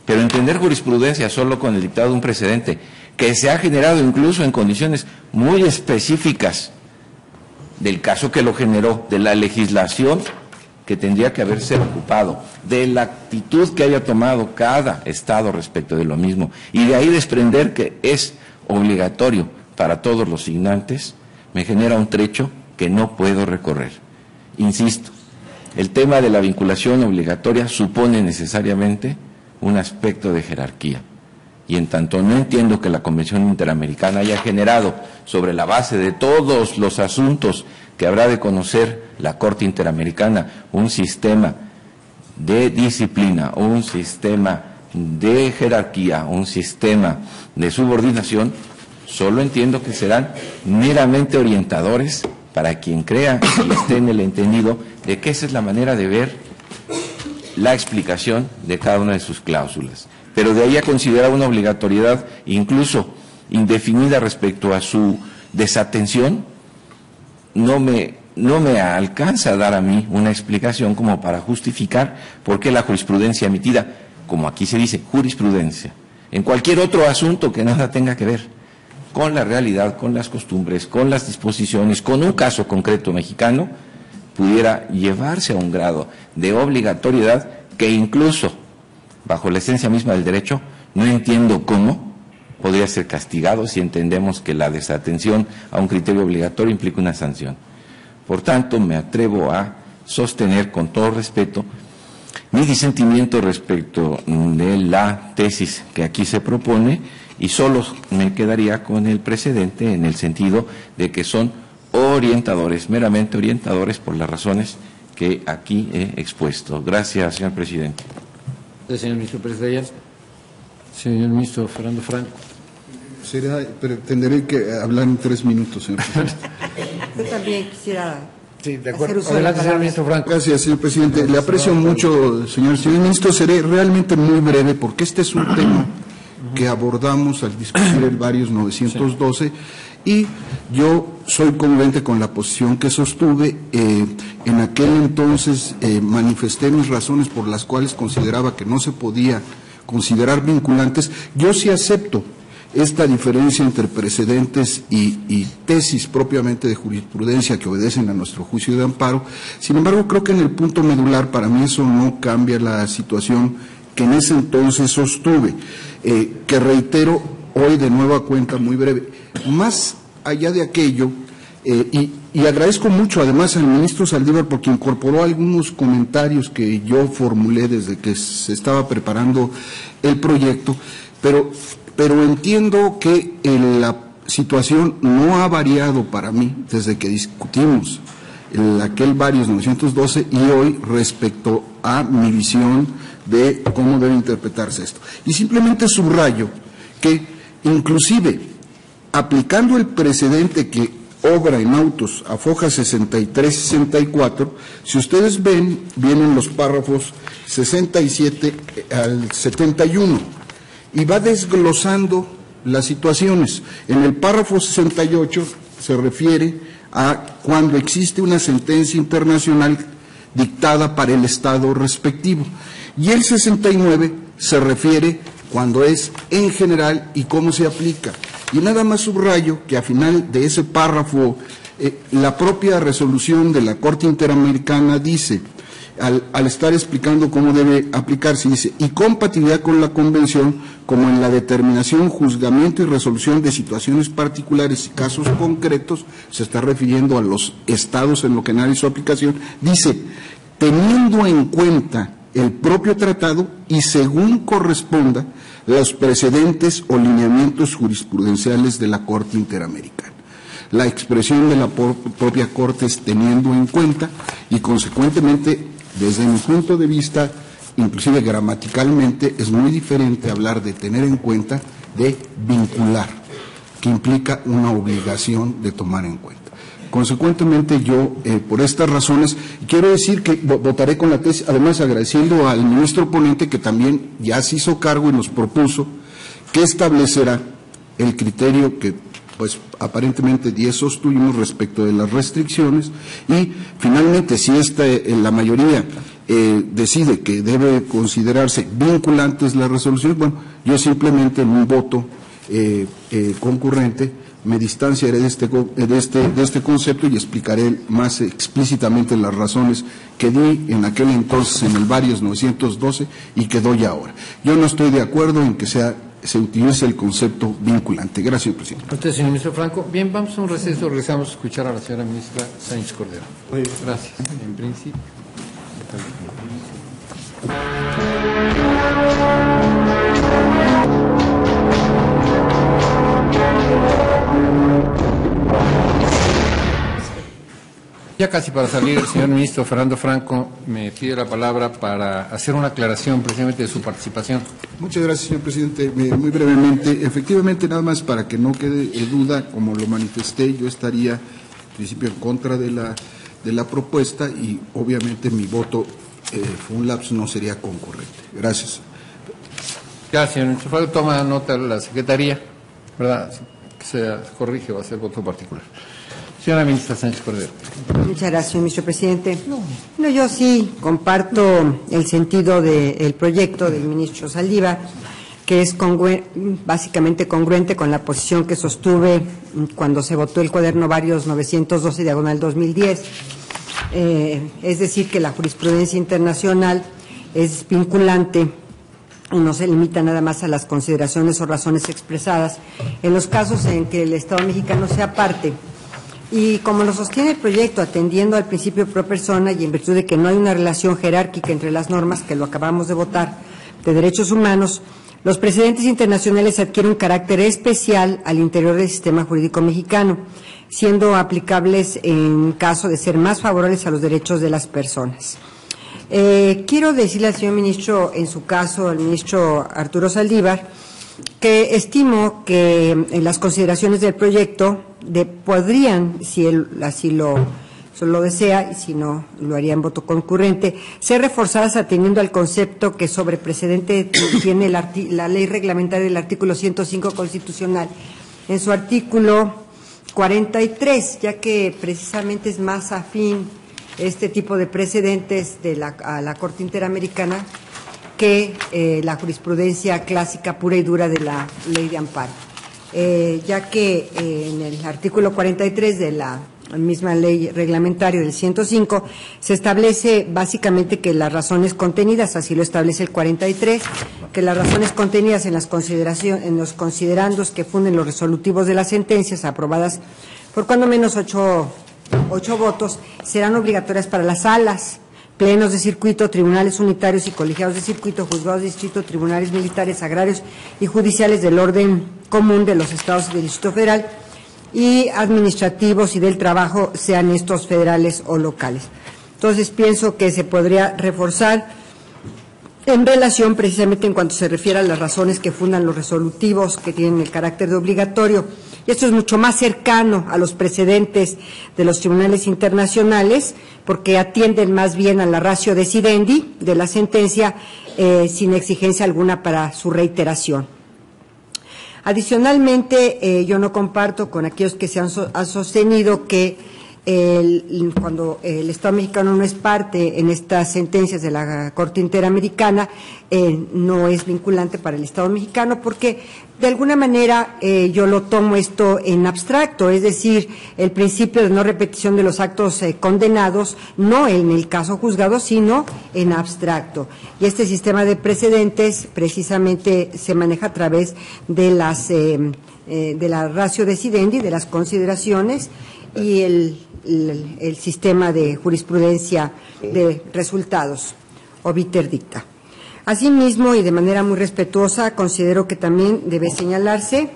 Pero entender jurisprudencia solo con el dictado de un precedente que se ha generado incluso en condiciones muy específicas del caso que lo generó, de la legislación que tendría que haberse ocupado, de la actitud que haya tomado cada Estado respecto de lo mismo, y de ahí desprender que es obligatorio para todos los signantes, me genera un trecho que no puedo recorrer. Insisto, el tema de la vinculación obligatoria supone necesariamente un aspecto de jerarquía. Y en tanto no entiendo que la Convención Interamericana haya generado, sobre la base de todos los asuntos que habrá de conocer la Corte Interamericana, un sistema de disciplina, un sistema de jerarquía, un sistema de subordinación, solo entiendo que serán meramente orientadores para quien crea y esté en el entendido de que esa es la manera de ver la explicación de cada una de sus cláusulas. Pero de ahí a considerar una obligatoriedad incluso indefinida respecto a su desatención, no me alcanza a dar a mí una explicación como para justificar por qué la jurisprudencia emitida, como aquí se dice, jurisprudencia, en cualquier otro asunto que nada tenga que ver con la realidad, con las costumbres, con las disposiciones, con un caso concreto mexicano, pudiera llevarse a un grado de obligatoriedad que incluso, bajo la esencia misma del derecho, no entiendo cómo podría ser castigado si entendemos que la desatención a un criterio obligatorio implica una sanción. Por tanto, me atrevo a sostener con todo respeto mi disentimiento respecto de la tesis que aquí se propone y solo me quedaría con el precedente en el sentido de que son orientadores, meramente orientadores por las razones que aquí he expuesto. Gracias, señor presidente. Gracias, señor ministro Pérez Dayán. Señor ministro Fernando Franco. Tendré que hablar en 3 minutos, señor presidente. Yo también quisiera... Sí, de acuerdo. Adelante, señor ministro Franco. Gracias, señor presidente. Le aprecio mucho, señor ministro. Seré realmente muy breve porque este es un tema que abordamos al discutir el varios 912 y yo soy congruente con la posición que sostuve. En aquel entonces manifesté mis razones por las cuales consideraba que no se podía considerar vinculantes. Yo sí acepto esta diferencia entre precedentes y tesis propiamente de jurisprudencia que obedecen a nuestro juicio de amparo. Sin embargo, creo que en el punto medular para mí eso no cambia la situación que en ese entonces sostuve, que reitero hoy de nueva cuenta muy breve. Más allá de aquello, y agradezco mucho además al ministro Saldívar porque incorporó algunos comentarios que yo formulé desde que se estaba preparando el proyecto, pero entiendo que la situación no ha variado para mí desde que discutimos aquel varios 912 y hoy respecto a mi visión de cómo debe interpretarse esto. Y simplemente subrayo que inclusive aplicando el precedente que obra en autos a fojas 63 y 64, si ustedes ven, vienen los párrafos 67 al 71 y va desglosando las situaciones. En el párrafo 68 se refiere a cuando existe una sentencia internacional dictada para el Estado respectivo. Y el 69 se refiere cuando es en general y cómo se aplica. Y nada más subrayo que a final de ese párrafo, la propia resolución de la Corte Interamericana dice, al estar explicando cómo debe aplicarse, dice, y compatibilidad con la Convención, como en la determinación, juzgamiento y resolución de situaciones particulares y casos concretos, se está refiriendo a los estados en lo que analiza su aplicación, dice, teniendo en cuenta el propio tratado y según corresponda los precedentes o lineamientos jurisprudenciales de la Corte Interamericana. La expresión de la propia Corte es teniendo en cuenta y consecuentemente, desde mi punto de vista, inclusive gramaticalmente, es muy diferente hablar de tener en cuenta de vincular, que implica una obligación de tomar en cuenta. Consecuentemente, yo, por estas razones, quiero decir que votaré con la tesis, además agradeciendo al ministro ponente que también ya se hizo cargo y nos propuso que establecerá el criterio que, pues, aparentemente 10 sostuvimos respecto de las restricciones y, finalmente, si la mayoría decide que debe considerarse vinculantes las resoluciones, bueno, yo simplemente en un voto concurrente me distanciaré de este concepto y explicaré más explícitamente las razones que di en aquel entonces en el varios 912 y que doy ahora. Yo no estoy de acuerdo en que se utilice el concepto vinculante. Gracias, presidente. Usted, señor ministro Franco. Bien, vamos a un receso, regresamos a escuchar a la señora ministra Sánchez Cordero. Gracias. En principio. Ya casi para salir, el señor ministro Fernando Franco me pide la palabra para hacer una aclaración precisamente de su participación. Muchas gracias, señor presidente. Muy brevemente, efectivamente, nada más para que no quede duda, como lo manifesté, yo estaría en principio en contra de la propuesta y obviamente mi voto fue un lapso, no sería concurrente. Gracias. Gracias, señor ministro Franco. Toma nota la Secretaría, ¿verdad? Que se corrige, va a ser voto particular. Señora ministra Sánchez Cordero. Muchas gracias, ministro presidente. No, yo sí comparto el sentido del proyecto del ministro Saldívar. que es básicamente congruente con la posición que sostuve cuando se votó el cuaderno varios 912/2010. Es decir, que la jurisprudencia internacional es vinculante y no se limita nada más a las consideraciones o razones expresadas en los casos en que el Estado mexicano sea parte. Y como lo sostiene el proyecto, atendiendo al principio pro persona y en virtud de que no hay una relación jerárquica entre las normas, que lo acabamos de votar, de derechos humanos, los precedentes internacionales adquieren un carácter especial al interior del sistema jurídico mexicano, siendo aplicables en caso de ser más favorables a los derechos de las personas. Quiero decirle al señor ministro, en su caso, al ministro Arturo Saldívar, que estimo que en las consideraciones del proyecto podrían, si él así lo desea, y si no, lo haría en voto concurrente, ser reforzadas atendiendo al concepto que sobre precedente tiene la ley reglamentaria del artículo 105 constitucional, en su artículo 43, ya que precisamente es más afín este tipo de precedentes a la Corte Interamericana que la jurisprudencia clásica pura y dura de la ley de amparo, ya que en el artículo 43 de la misma ley reglamentaria del 105 se establece básicamente que las razones contenidas, así lo establece el 43, que las razones contenidas en los considerandos que funden los resolutivos de las sentencias aprobadas por cuando menos ocho votos serán obligatorias para las salas, plenos de circuito, tribunales unitarios y colegiados de circuito, juzgados de distrito, tribunales militares, agrarios y judiciales del orden común de los estados y del Distrito Federal y administrativos y del trabajo, sean estos federales o locales. Entonces, pienso que se podría reforzar en relación precisamente en cuanto se refiere a las razones que fundan los resolutivos que tienen el carácter de obligatorio. Y esto es mucho más cercano a los precedentes de los tribunales internacionales, porque atienden más bien a la ratio decidendi de la sentencia sin exigencia alguna para su reiteración. Adicionalmente, yo no comparto con aquellos que se han sostenido que cuando el Estado mexicano no es parte en estas sentencias de la Corte Interamericana, no es vinculante para el Estado mexicano, porque de alguna manera yo lo tomo esto en abstracto, es decir, el principio de no repetición de los actos condenados, no en el caso juzgado, sino en abstracto. Y este sistema de precedentes precisamente se maneja a través de la ratio decidendi, de las consideraciones, y el sistema de jurisprudencia de resultados, obiter dicta. Asimismo, y de manera muy respetuosa, considero que también debe señalarse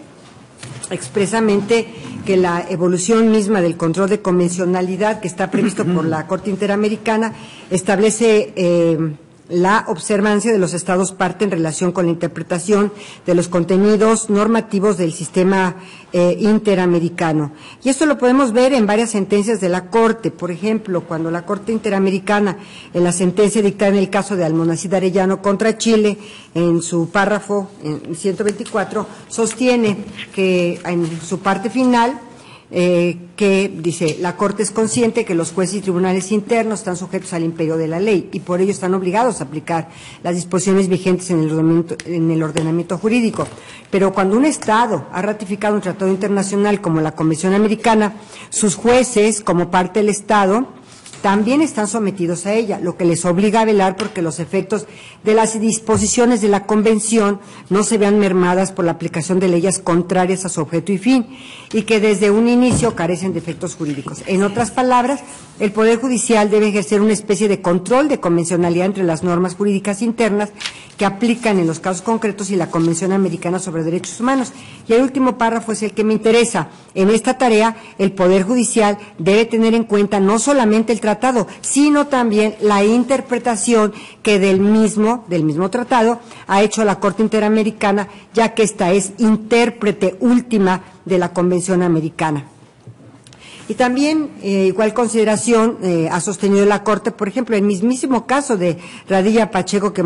expresamente que la evolución misma del control de convencionalidad que está previsto por la Corte Interamericana establece la observancia de los estados parte en relación con la interpretación de los contenidos normativos del sistema interamericano. Y esto lo podemos ver en varias sentencias de la Corte. Por ejemplo, cuando la Corte Interamericana, en la sentencia dictada en el caso de Almonacid Arellano contra Chile, en su párrafo 124, sostiene que en su parte final, que dice, la Corte es consciente que los jueces y tribunales internos están sujetos al imperio de la ley y por ello están obligados a aplicar las disposiciones vigentes en el ordenamiento jurídico. Pero cuando un Estado ha ratificado un tratado internacional como la Convención Americana, sus jueces, como parte del Estado, también están sometidos a ella, lo que les obliga a velar porque los efectos de las disposiciones de la Convención no se vean mermadas por la aplicación de leyes contrarias a su objeto y fin, y que desde un inicio carecen de efectos jurídicos. En otras palabras, el Poder Judicial debe ejercer una especie de control de convencionalidad entre las normas jurídicas internas que aplican en los casos concretos y la Convención Americana sobre Derechos Humanos. Y el último párrafo es el que me interesa. En esta tarea, el Poder Judicial debe tener en cuenta no solamente el tratado, sino también la interpretación que del mismo tratado ha hecho la Corte Interamericana, ya que esta es intérprete última de la Convención Americana. Y también, igual consideración, ha sostenido la Corte, por ejemplo, el mismísimo caso de Radilla Pacheco, que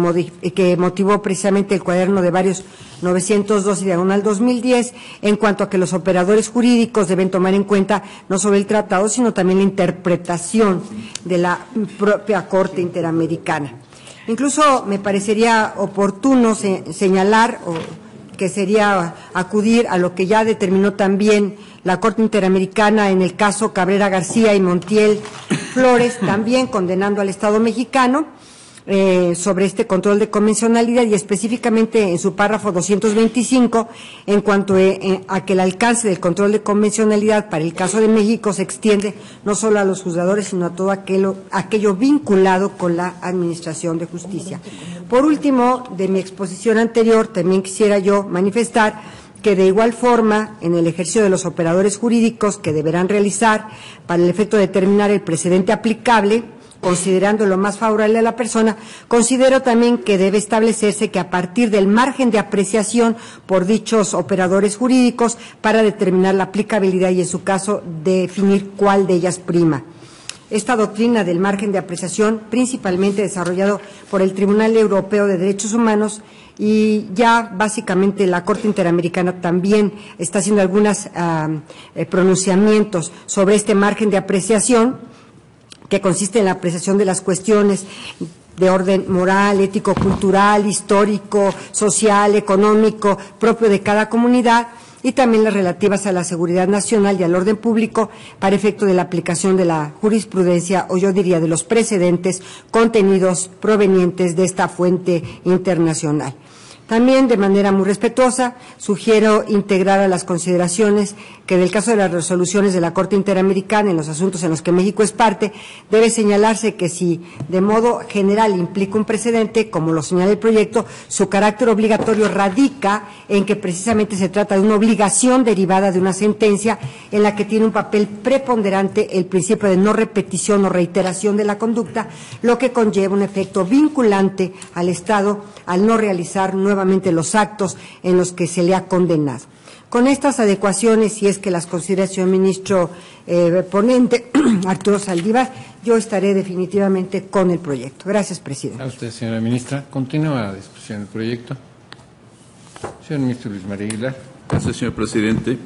motivó precisamente el cuaderno de varios 902/2010, en cuanto a que los operadores jurídicos deben tomar en cuenta no solo el tratado, sino también la interpretación de la propia Corte Interamericana. Incluso me parecería oportuno señalar que sería acudir a lo que ya determinó también la Corte Interamericana en el caso Cabrera García y Montiel Flores, también condenando al Estado mexicano sobre este control de convencionalidad y específicamente en su párrafo 225 en cuanto a que el alcance del control de convencionalidad para el caso de México se extiende no solo a los juzgadores sino a todo aquello vinculado con la Administración de Justicia. Por último, de mi exposición anterior también quisiera yo manifestar que de igual forma, en el ejercicio de los operadores jurídicos que deberán realizar para el efecto de determinar el precedente aplicable, considerando lo más favorable a la persona, considero también que debe establecerse que a partir del margen de apreciación por dichos operadores jurídicos para determinar la aplicabilidad y en su caso definir cuál de ellas prima. Esta doctrina del margen de apreciación, principalmente desarrollado por el Tribunal Europeo de Derechos Humanos, y ya básicamente la Corte Interamericana también está haciendo algunos pronunciamientos sobre este margen de apreciación, que consiste en la apreciación de las cuestiones de orden moral, ético, cultural, histórico, social, económico, propio de cada comunidad, y también las relativas a la seguridad nacional y al orden público para efecto de la aplicación de la jurisprudencia, o yo diría de los precedentes contenidos provenientes de esta fuente internacional. También, de manera muy respetuosa, sugiero integrar a las consideraciones que del caso de las resoluciones de la Corte Interamericana en los asuntos en los que México es parte, debe señalarse que si de modo general implica un precedente, como lo señala el proyecto, su carácter obligatorio radica en que precisamente se trata de una obligación derivada de una sentencia en la que tiene un papel preponderante el principio de no repetición o reiteración de la conducta, lo que conlleva un efecto vinculante al Estado al no realizar nuevamente los actos en los que se le ha condenado. Con estas adecuaciones, si es que las considera el señor ministro ponente, Arturo Saldívar, yo estaré definitivamente con el proyecto. Gracias, presidente. A usted, señora ministra. Continúa la discusión del proyecto. Señor ministro Luis María Aguilar. Gracias, señor presidente.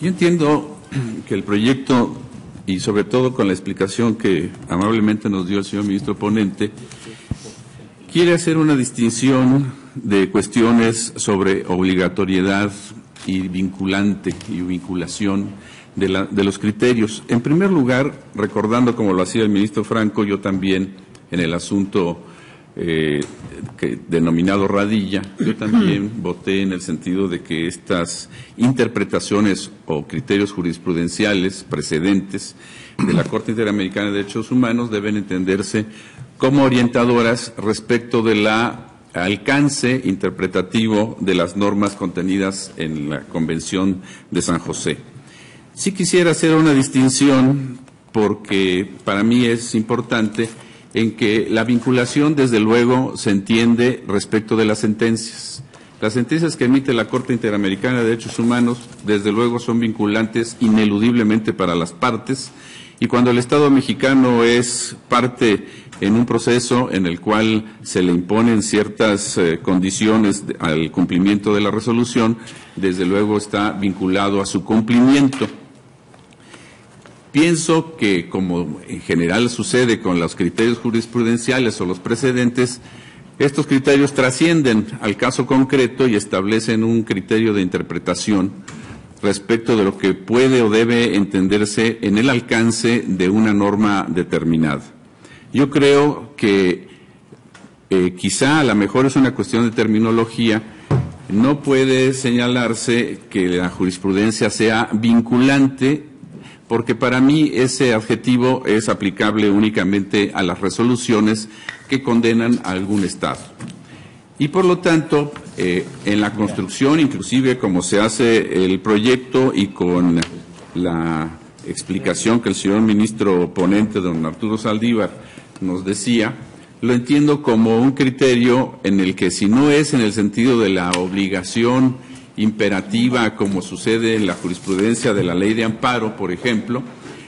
Yo entiendo que el proyecto, y sobre todo con la explicación que amablemente nos dio el señor ministro ponente, quiere hacer una distinción de cuestiones sobre obligatoriedad y vinculante y vinculación de los criterios. En primer lugar, recordando como lo hacía el ministro Franco, yo también en el asunto denominado Radilla, yo también voté en el sentido de que estas interpretaciones o criterios jurisprudenciales precedentes de la Corte Interamericana de Derechos Humanos deben entenderse como orientadoras respecto de la alcance interpretativo de las normas contenidas en la Convención de San José. Sí quisiera hacer una distinción porque para mí es importante en que la vinculación desde luego se entiende respecto de las sentencias. Las sentencias que emite la Corte Interamericana de Derechos Humanos desde luego son vinculantes ineludiblemente para las partes, y cuando el Estado mexicano es parte en un proceso en el cual se le imponen ciertas condiciones al cumplimiento de la resolución, desde luego está vinculado a su cumplimiento. Pienso que, como en general sucede con los criterios jurisprudenciales o los precedentes, estos criterios trascienden al caso concreto y establecen un criterio de interpretación respecto de lo que puede o debe entenderse en el alcance de una norma determinada. Yo creo que quizá a lo mejor es una cuestión de terminología, no puede señalarse que la jurisprudencia sea vinculante, porque para mí ese adjetivo es aplicable únicamente a las resoluciones que condenan a algún Estado. Y por lo tanto, en la construcción, inclusive como se hace el proyecto y con la explicación que el señor ministro ponente, don Arturo Saldívar, nos decía, lo entiendo como un criterio en el que, si no es en el sentido de la obligación imperativa, como sucede en la jurisprudencia de la ley de amparo, por ejemplo,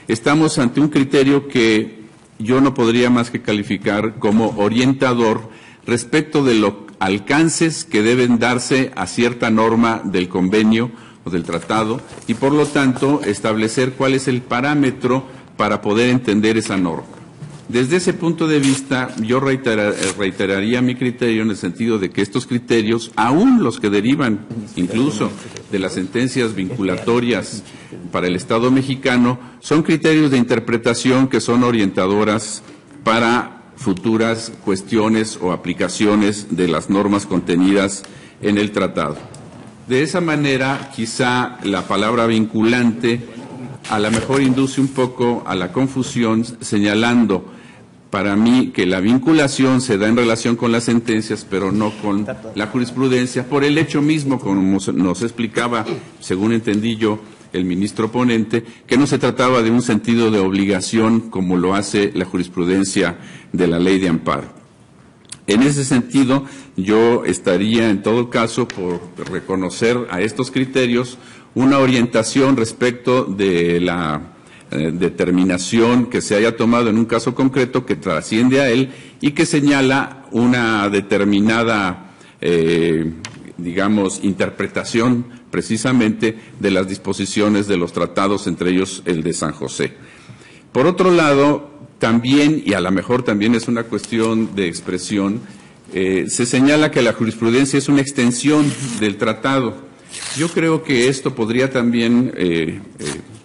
estamos ante un criterio que yo no podría más que calificar como orientador respecto de los alcances que deben darse a cierta norma del convenio o del tratado, y por lo tanto establecer cuál es el parámetro para poder entender esa norma. Desde ese punto de vista, yo reiteraría mi criterio en el sentido de que estos criterios, aún los que derivan incluso de las sentencias vinculatorias para el Estado mexicano, son criterios de interpretación que son orientadoras para futuras cuestiones o aplicaciones de las normas contenidas en el tratado. De esa manera, quizá la palabra vinculante a lo mejor induce un poco a la confusión, señalando para mí que la vinculación se da en relación con las sentencias, pero no con la jurisprudencia, por el hecho mismo, como nos explicaba, según entendí yo, el ministro ponente, que no se trataba de un sentido de obligación como lo hace la jurisprudencia de la ley de amparo. En ese sentido, yo estaría en todo caso por reconocer a estos criterios una orientación respecto de la determinación que se haya tomado en un caso concreto que trasciende a él y que señala una determinada, interpretación precisamente de las disposiciones de los tratados, entre ellos el de San José. Por otro lado, también, y a lo mejor también es una cuestión de expresión, se señala que la jurisprudencia es una extensión del tratado. Yo creo que esto podría también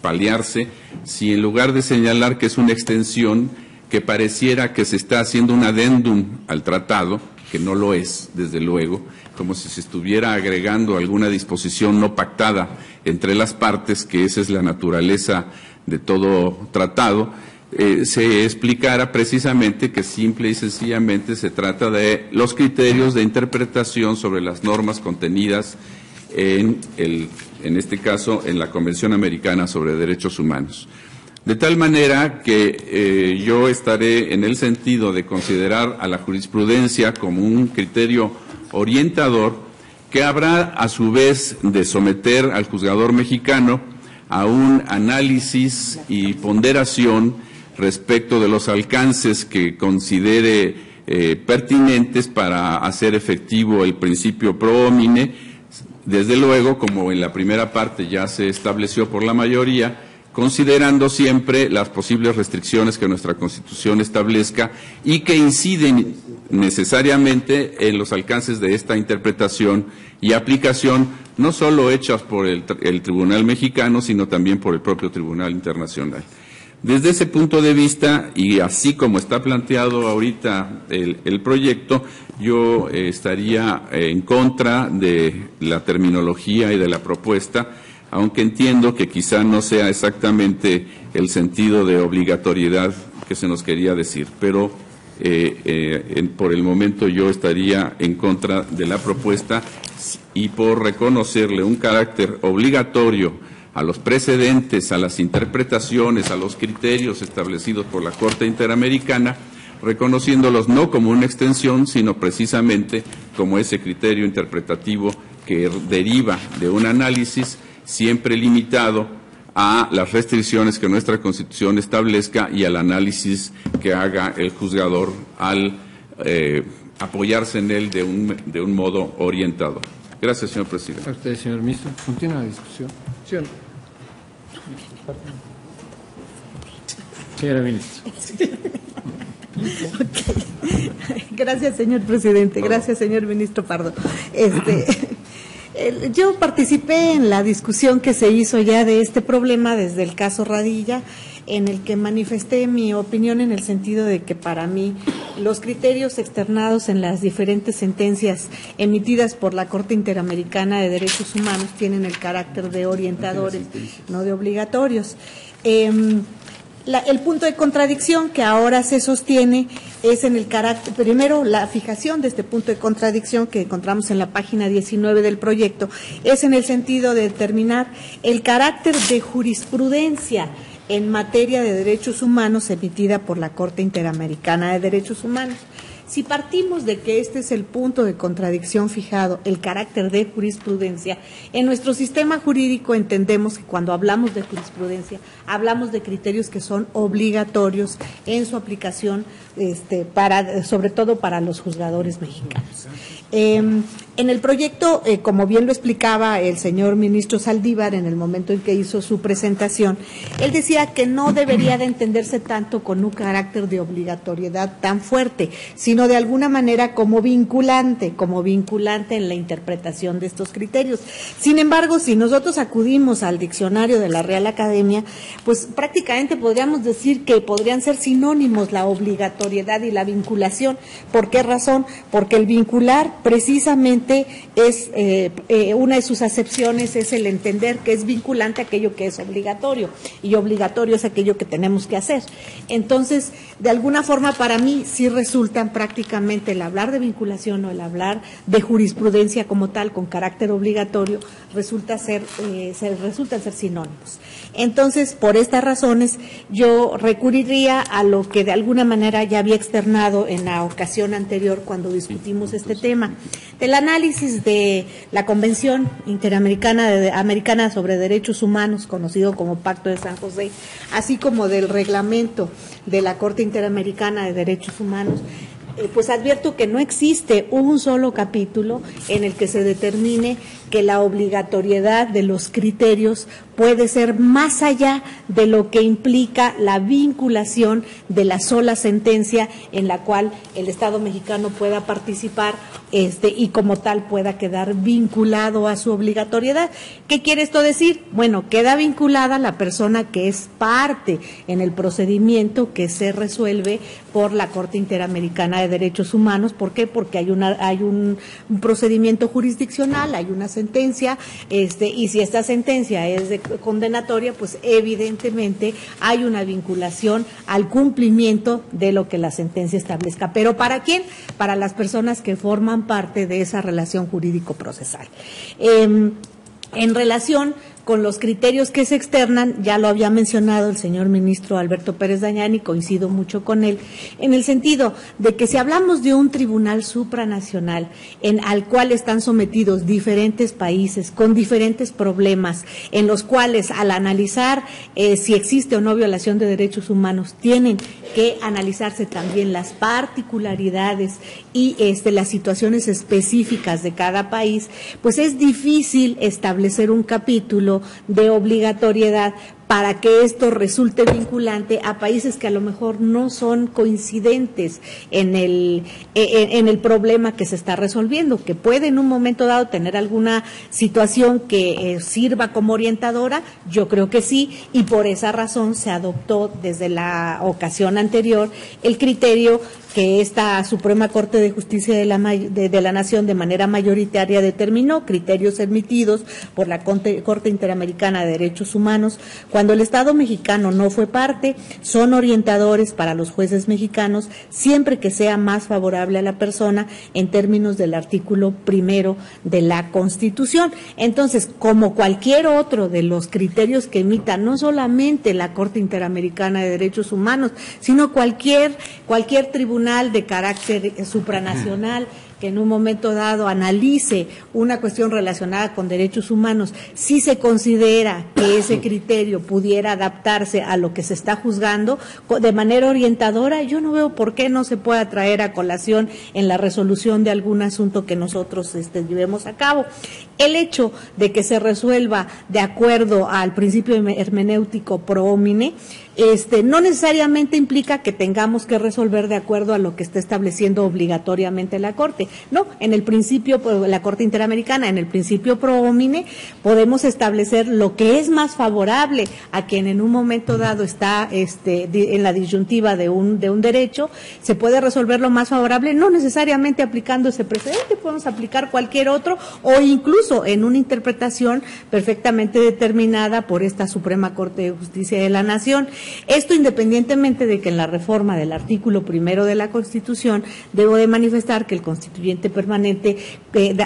paliarse si en lugar de señalar que es una extensión, que pareciera que se está haciendo un adendum al tratado, que no lo es, desde luego, como si se estuviera agregando alguna disposición no pactada entre las partes, que esa es la naturaleza de todo tratado, se explicara precisamente que simple y sencillamente se trata de los criterios de interpretación sobre las normas contenidas en este caso, en la Convención Americana sobre Derechos Humanos. De tal manera que yo estaré en el sentido de considerar a la jurisprudencia como un criterio orientador que habrá a su vez de someter al juzgador mexicano a un análisis y ponderación respecto de los alcances que considere pertinentes para hacer efectivo el principio pro homine. Desde luego, como en la primera parte ya se estableció por la mayoría, considerando siempre las posibles restricciones que nuestra Constitución establezca y que inciden necesariamente en los alcances de esta interpretación y aplicación, no solo hechas por el Tribunal Mexicano, sino también por el propio Tribunal Internacional. Desde ese punto de vista, y así como está planteado ahorita el proyecto, yo estaría en contra de la terminología y de la propuesta, aunque entiendo que quizá no sea exactamente el sentido de obligatoriedad que se nos quería decir, pero por el momento yo estaría en contra de la propuesta y por reconocerle un carácter obligatorio a los precedentes, a las interpretaciones, a los criterios establecidos por la Corte Interamericana, reconociéndolos no como una extensión, sino precisamente como ese criterio interpretativo que deriva de un análisis siempre limitado a las restricciones que nuestra Constitución establezca y al análisis que haga el juzgador al apoyarse en él de un modo orientado. Gracias, señor presidente. A usted, señor ministro. Continúa la discusión. ¿Sí o no? Señora ministra. Okay. Gracias, señor presidente. Gracias, señor ministro Pardo. Yo participé en la discusión que se hizo ya de este problema desde el caso Radilla, en el que manifesté mi opinión en el sentido de que para mí los criterios externados en las diferentes sentencias emitidas por la Corte Interamericana de Derechos Humanos tienen el carácter de orientadores, no de obligatorios. El punto de contradicción que ahora se sostiene es en el carácter, primero la fijación de este punto de contradicción que encontramos en la página 19 del proyecto, es en el sentido de determinar el carácter de jurisprudencia en materia de derechos humanos emitida por la Corte Interamericana de Derechos Humanos. Si partimos de que este es el punto de contradicción fijado, el carácter de jurisprudencia, en nuestro sistema jurídico entendemos que cuando hablamos de jurisprudencia, hablamos de criterios que son obligatorios en su aplicación, sobre todo para los juzgadores mexicanos. En el proyecto, como bien lo explicaba el señor ministro Saldívar en el momento en que hizo su presentación, él decía que no debería de entenderse tanto con un carácter de obligatoriedad tan fuerte, sino de alguna manera como vinculante en la interpretación de estos criterios. Sin embargo, si nosotros acudimos al diccionario de la Real Academia, pues prácticamente podríamos decir que podrían ser sinónimos la obligatoriedad y la vinculación. ¿Por qué razón? Porque el vincular precisamente es, una de sus acepciones es el entender que es vinculante aquello que es obligatorio, y obligatorio es aquello que tenemos que hacer. Entonces, de alguna forma para mí sí resultan prácticamente el hablar de vinculación o el hablar de jurisprudencia como tal con carácter obligatorio resultan ser sinónimos. Entonces, por estas razones, yo recurriría a lo que de alguna manera ya había externado en la ocasión anterior cuando discutimos este tema, del análisis de la Convención Interamericana sobre Derechos Humanos, conocido como Pacto de San José, así como del reglamento de la Corte Interamericana de Derechos Humanos. Pues advierto que no existe un solo capítulo en el que se determine que la obligatoriedad de los criterios puede ser más allá de lo que implica la vinculación de la sola sentencia en la cual el Estado mexicano pueda participar y como tal pueda quedar vinculado a su obligatoriedad. ¿Qué quiere esto decir? Bueno, queda vinculada la persona que es parte en el procedimiento que se resuelve por la Corte Interamericana de Derechos Humanos. ¿Por qué? Porque hay un procedimiento jurisdiccional, hay una sentencia, y si esta sentencia es condenatoria, pues evidentemente hay una vinculación al cumplimiento de lo que la sentencia establezca. ¿Pero para quién? Para las personas que forman parte de esa relación jurídico-procesal. En relación con los criterios que se externan, ya lo había mencionado el señor ministro Alberto Pérez Dayán y coincido mucho con él, en el sentido de que si hablamos de un tribunal supranacional al cual están sometidos diferentes países con diferentes problemas, en los cuales al analizar si existe o no violación de derechos humanos, tienen que analizarse también las particularidades y las situaciones específicas de cada país, pues es difícil establecer un capítulo de obligatoriedad para que esto resulte vinculante a países que a lo mejor no son coincidentes en el problema que se está resolviendo, que puede en un momento dado tener alguna situación que sirva como orientadora. Yo creo que sí, y por esa razón se adoptó desde la ocasión anterior el criterio que esta Suprema Corte de Justicia de la Nación de manera mayoritaria determinó, criterios emitidos por la Corte Interamericana de Derechos Humanos. Cuando el Estado mexicano no fue parte, son orientadores para los jueces mexicanos siempre que sea más favorable a la persona en términos del artículo 1 de la Constitución. Entonces, como cualquier otro de los criterios que emita no solamente la Corte Interamericana de Derechos Humanos, sino cualquier tribunal de carácter supranacional que en un momento dado analice una cuestión relacionada con derechos humanos, si se considera que ese criterio pudiera adaptarse a lo que se está juzgando de manera orientadora, yo no veo por qué no se pueda traer a colación en la resolución de algún asunto que nosotros llevemos a cabo. El hecho de que se resuelva de acuerdo al principio hermenéutico pro homine, no necesariamente implica que tengamos que resolver de acuerdo a lo que está estableciendo obligatoriamente la Corte. No, en el principio, la Corte Interamericana, en el principio pro homine, podemos establecer lo que es más favorable a quien en un momento dado está en la disyuntiva de un derecho. Se puede resolver lo más favorable, no necesariamente aplicando ese precedente, podemos aplicar cualquier otro o incluso en una interpretación perfectamente determinada por esta Suprema Corte de Justicia de la Nación. Esto independientemente de que en la reforma del artículo 1 de la Constitución debo de manifestar que el constituyente permanente,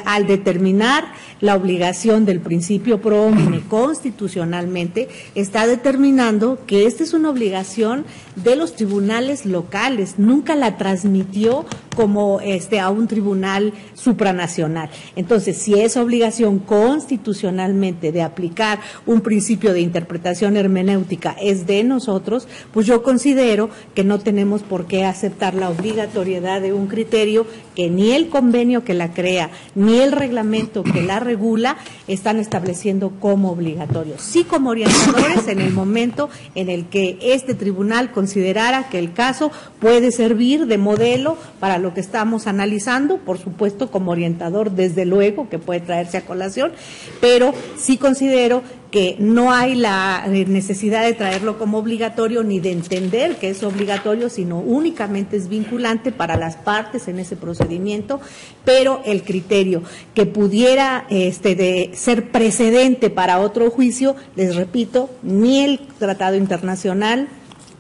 al determinar la obligación del principio pro homine constitucionalmente, está determinando que esta es una obligación de los tribunales locales, nunca la transmitió como a un tribunal supranacional. Entonces, si es obligación constitucionalmente de aplicar un principio de interpretación hermenéutica es de nosotros, pues yo considero que no tenemos por qué aceptar la obligatoriedad de un criterio que ni el convenio que la crea, ni el reglamento que la regula están estableciendo como obligatorio. Sí, como orientadores en el momento en el que este tribunal considerara que el caso puede servir de modelo para lo que estamos analizando, por supuesto como orientador desde luego que puede traerse a colación, pero sí considero que no hay la necesidad de traerlo como obligatorio ni de entender que es obligatorio, sino únicamente es vinculante para las partes en ese procedimiento, pero el criterio que pudiera de ser precedente para otro juicio, les repito, ni el tratado internacional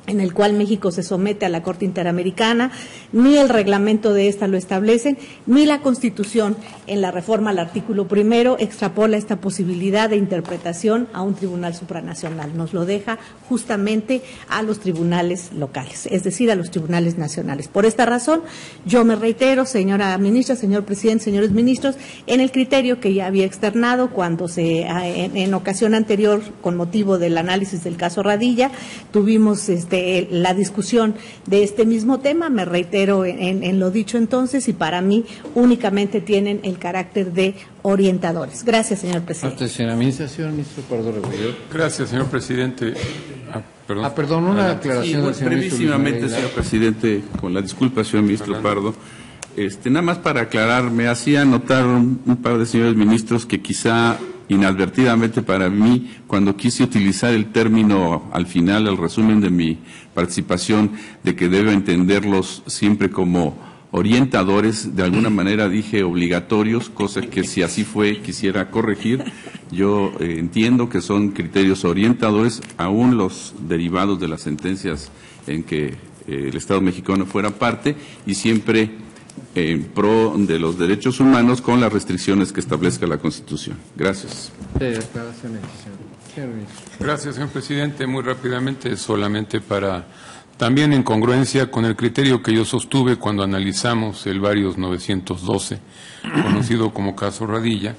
en el cual México se somete a la Corte Interamericana, ni el reglamento de esta lo establecen, ni la Constitución en la reforma al artículo 1 extrapola esta posibilidad de interpretación a un tribunal supranacional. Nos lo deja justamente a los tribunales locales, es decir, a los tribunales nacionales. Por esta razón, yo me reitero, señora ministra, señor presidente, señores ministros, en el criterio que ya había externado cuando en ocasión anterior, con motivo del análisis del caso Radilla, tuvimos la discusión de este mismo tema. Me reitero en lo dicho entonces, y para mí únicamente tienen el carácter de orientadores. Gracias, señor presidente. Señora ministra, señor ministro Pardo Rebolledo. Gracias, señor presidente. Perdón, una aclaración. Sí, brevísimamente, señor presidente, con la disculpa, señor ministro Pardo. Nada más para aclarar, me hacía notar un par de señores ministros que quizá inadvertidamente para mí, cuando quise utilizar el término al final, el resumen de mi participación, de que debo entenderlos siempre como orientadores, de alguna manera dije obligatorios, cosa que si así fue quisiera corregir. Yo entiendo que son criterios orientadores, aún los derivados de las sentencias en que el Estado mexicano fuera parte, y siempre en pro de los derechos humanos con las restricciones que establezca la Constitución. Gracias. Gracias, señor presidente. Muy rápidamente, solamente para, también en congruencia con el criterio que yo sostuve cuando analizamos el Varios 912, conocido como caso Radilla,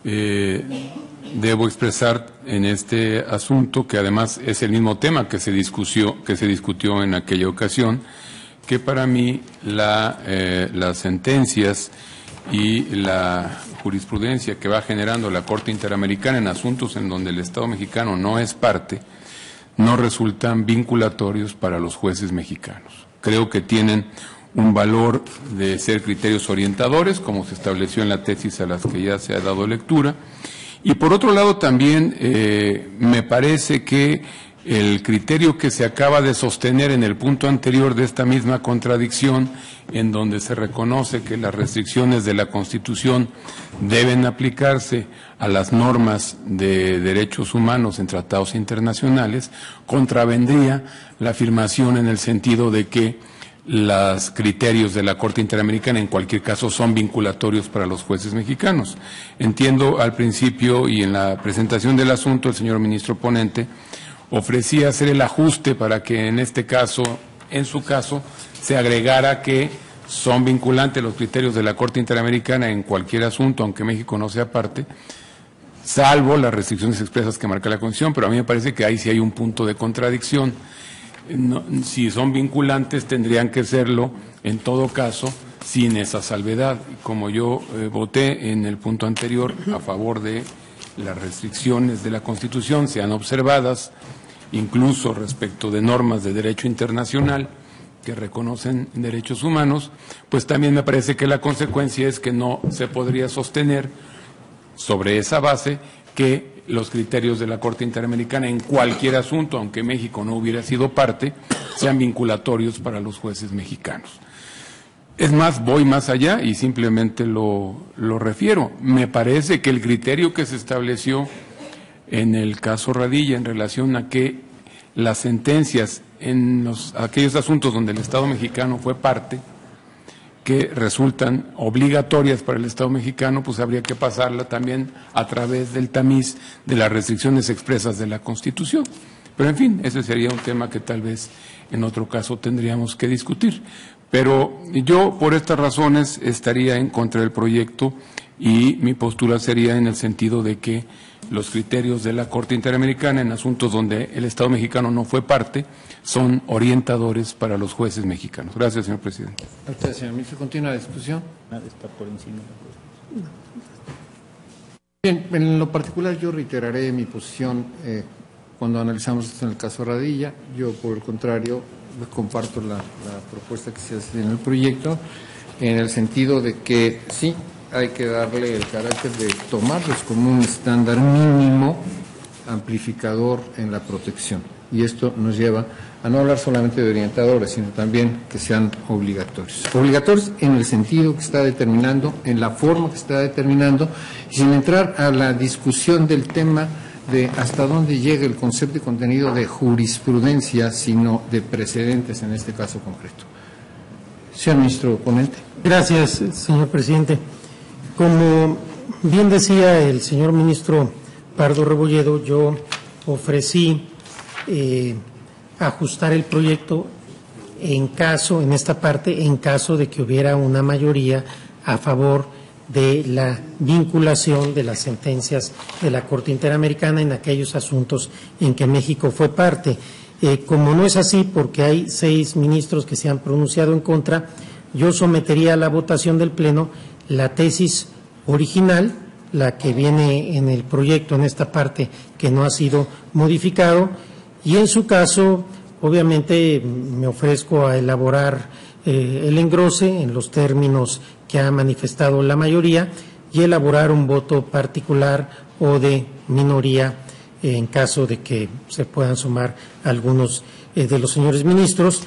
debo expresar en este asunto, que además es el mismo tema que se discutió en aquella ocasión, que para mí las sentencias y la jurisprudencia que va generando la Corte Interamericana en asuntos en donde el Estado mexicano no es parte, no resultan vinculatorios para los jueces mexicanos. Creo que tienen un valor de ser criterios orientadores, como se estableció en la tesis a las que ya se ha dado lectura, y por otro lado también me parece que el criterio que se acaba de sostener en el punto anterior de esta misma contradicción, en donde se reconoce que las restricciones de la Constitución deben aplicarse a las normas de derechos humanos en tratados internacionales, contravendría la afirmación en el sentido de que los criterios de la Corte Interamericana en cualquier caso son vinculatorios para los jueces mexicanos. Entiendo al principio y en la presentación del asunto el señor ministro ponente ofrecía hacer el ajuste para que en este caso, en su caso, se agregara que son vinculantes los criterios de la Corte Interamericana en cualquier asunto, aunque México no sea parte, salvo las restricciones expresas que marca la Constitución, pero a mí me parece que ahí sí hay un punto de contradicción. No, si son vinculantes, tendrían que serlo, en todo caso, sin esa salvedad. Como yo voté en el punto anterior a favor de las restricciones de la Constitución, sean observadas, incluso respecto de normas de derecho internacional que reconocen derechos humanos, pues también me parece que la consecuencia es que no se podría sostener sobre esa base que los criterios de la Corte Interamericana en cualquier asunto, aunque México no hubiera sido parte, sean vinculatorios para los jueces mexicanos. Es más, voy más allá y simplemente lo refiero. Me parece que el criterio que se estableció en el caso Radilla en relación a que las sentencias en aquellos asuntos donde el Estado mexicano fue parte, que resultan obligatorias para el Estado mexicano, pues habría que pasarla también a través del tamiz de las restricciones expresas de la Constitución. Pero, en fin, ese sería un tema que tal vez en otro caso tendríamos que discutir. Pero yo, por estas razones, estaría en contra del proyecto y mi postura sería en el sentido de que los criterios de la Corte Interamericana en asuntos donde el Estado mexicano no fue parte son orientadores para los jueces mexicanos. Gracias, señor presidente. A usted, señor ministro. ¿Continúa la discusión? Nada está por encima. Bien, en lo particular yo reiteraré mi posición cuando analizamos esto en el caso Radilla. Yo, por el contrario, comparto la propuesta que se hace en el proyecto, en el sentido de que sí, hay que darle el carácter de tomarlos como un estándar mínimo amplificador en la protección. Y esto nos lleva a no hablar solamente de orientadores, sino también que sean obligatorios. Obligatorios en el sentido que está determinando, en la forma que está determinando, y sin entrar a la discusión del tema de hasta dónde llega el concepto y contenido de jurisprudencia, sino de precedentes en este caso concreto. Señor ministro ponente. Gracias, señor presidente. Como bien decía el señor ministro Pardo Rebolledo, yo ofrecí ajustar el proyecto en esta parte, en caso de que hubiera una mayoría a favor de la vinculación de las sentencias de la Corte Interamericana en aquellos asuntos en que México fue parte. Como no es así, porque hay 6 ministros que se han pronunciado en contra, yo sometería a la votación del Pleno la tesis original, la que viene en el proyecto, en esta parte que no ha sido modificado, y en su caso, obviamente, me ofrezco a elaborar el engrose en los términos que ha manifestado la mayoría y elaborar un voto particular o de minoría en caso de que se puedan sumar algunos de los señores ministros.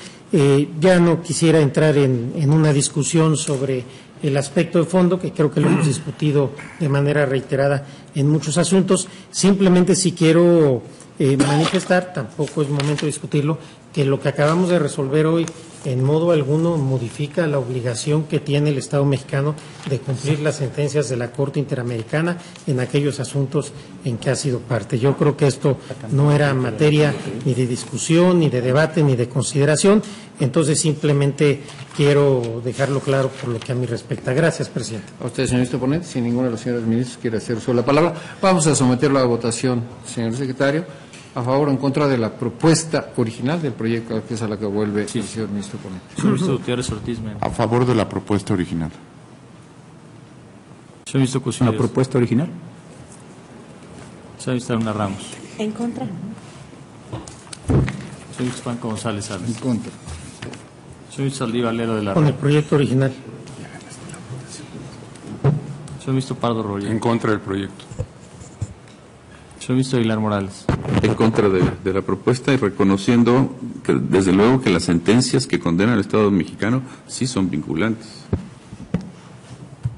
Ya no quisiera entrar en una discusión sobre el aspecto de fondo, que creo que lo hemos discutido de manera reiterada en muchos asuntos. Simplemente si quiero manifestar, tampoco es momento de discutirlo, que lo que acabamos de resolver hoy en modo alguno modifica la obligación que tiene el Estado mexicano de cumplir las sentencias de la Corte Interamericana en aquellos asuntos en que ha sido parte. Yo creo que esto no era materia ni de discusión, ni de debate, ni de consideración. Entonces, simplemente quiero dejarlo claro por lo que a mí respecta. Gracias, presidente. A usted, señor ministro ponente, si ninguno de los señores ministros quiere hacer uso de la palabra, vamos a someterlo a votación, señor secretario. ¿A favor o en contra de la propuesta original del proyecto, que es a la que vuelve el señor ministro ponente? Señor ministro Gutiérrez Ortiz Mena. A favor de la propuesta original. Señor ministro Cusillos. ¿La propuesta original? Señor ministro Luna Ramos. En contra. Señor ministro Juan González Sáenz. En contra. Señor ministro Saldívar Valero de la Con el proyecto original. Señor ministro Pardo Rebolledo. En contra del proyecto. Señor ministro Aguilar Morales. En contra de la propuesta y reconociendo que, desde luego, que las sentencias que condenan al Estado mexicano sí son vinculantes.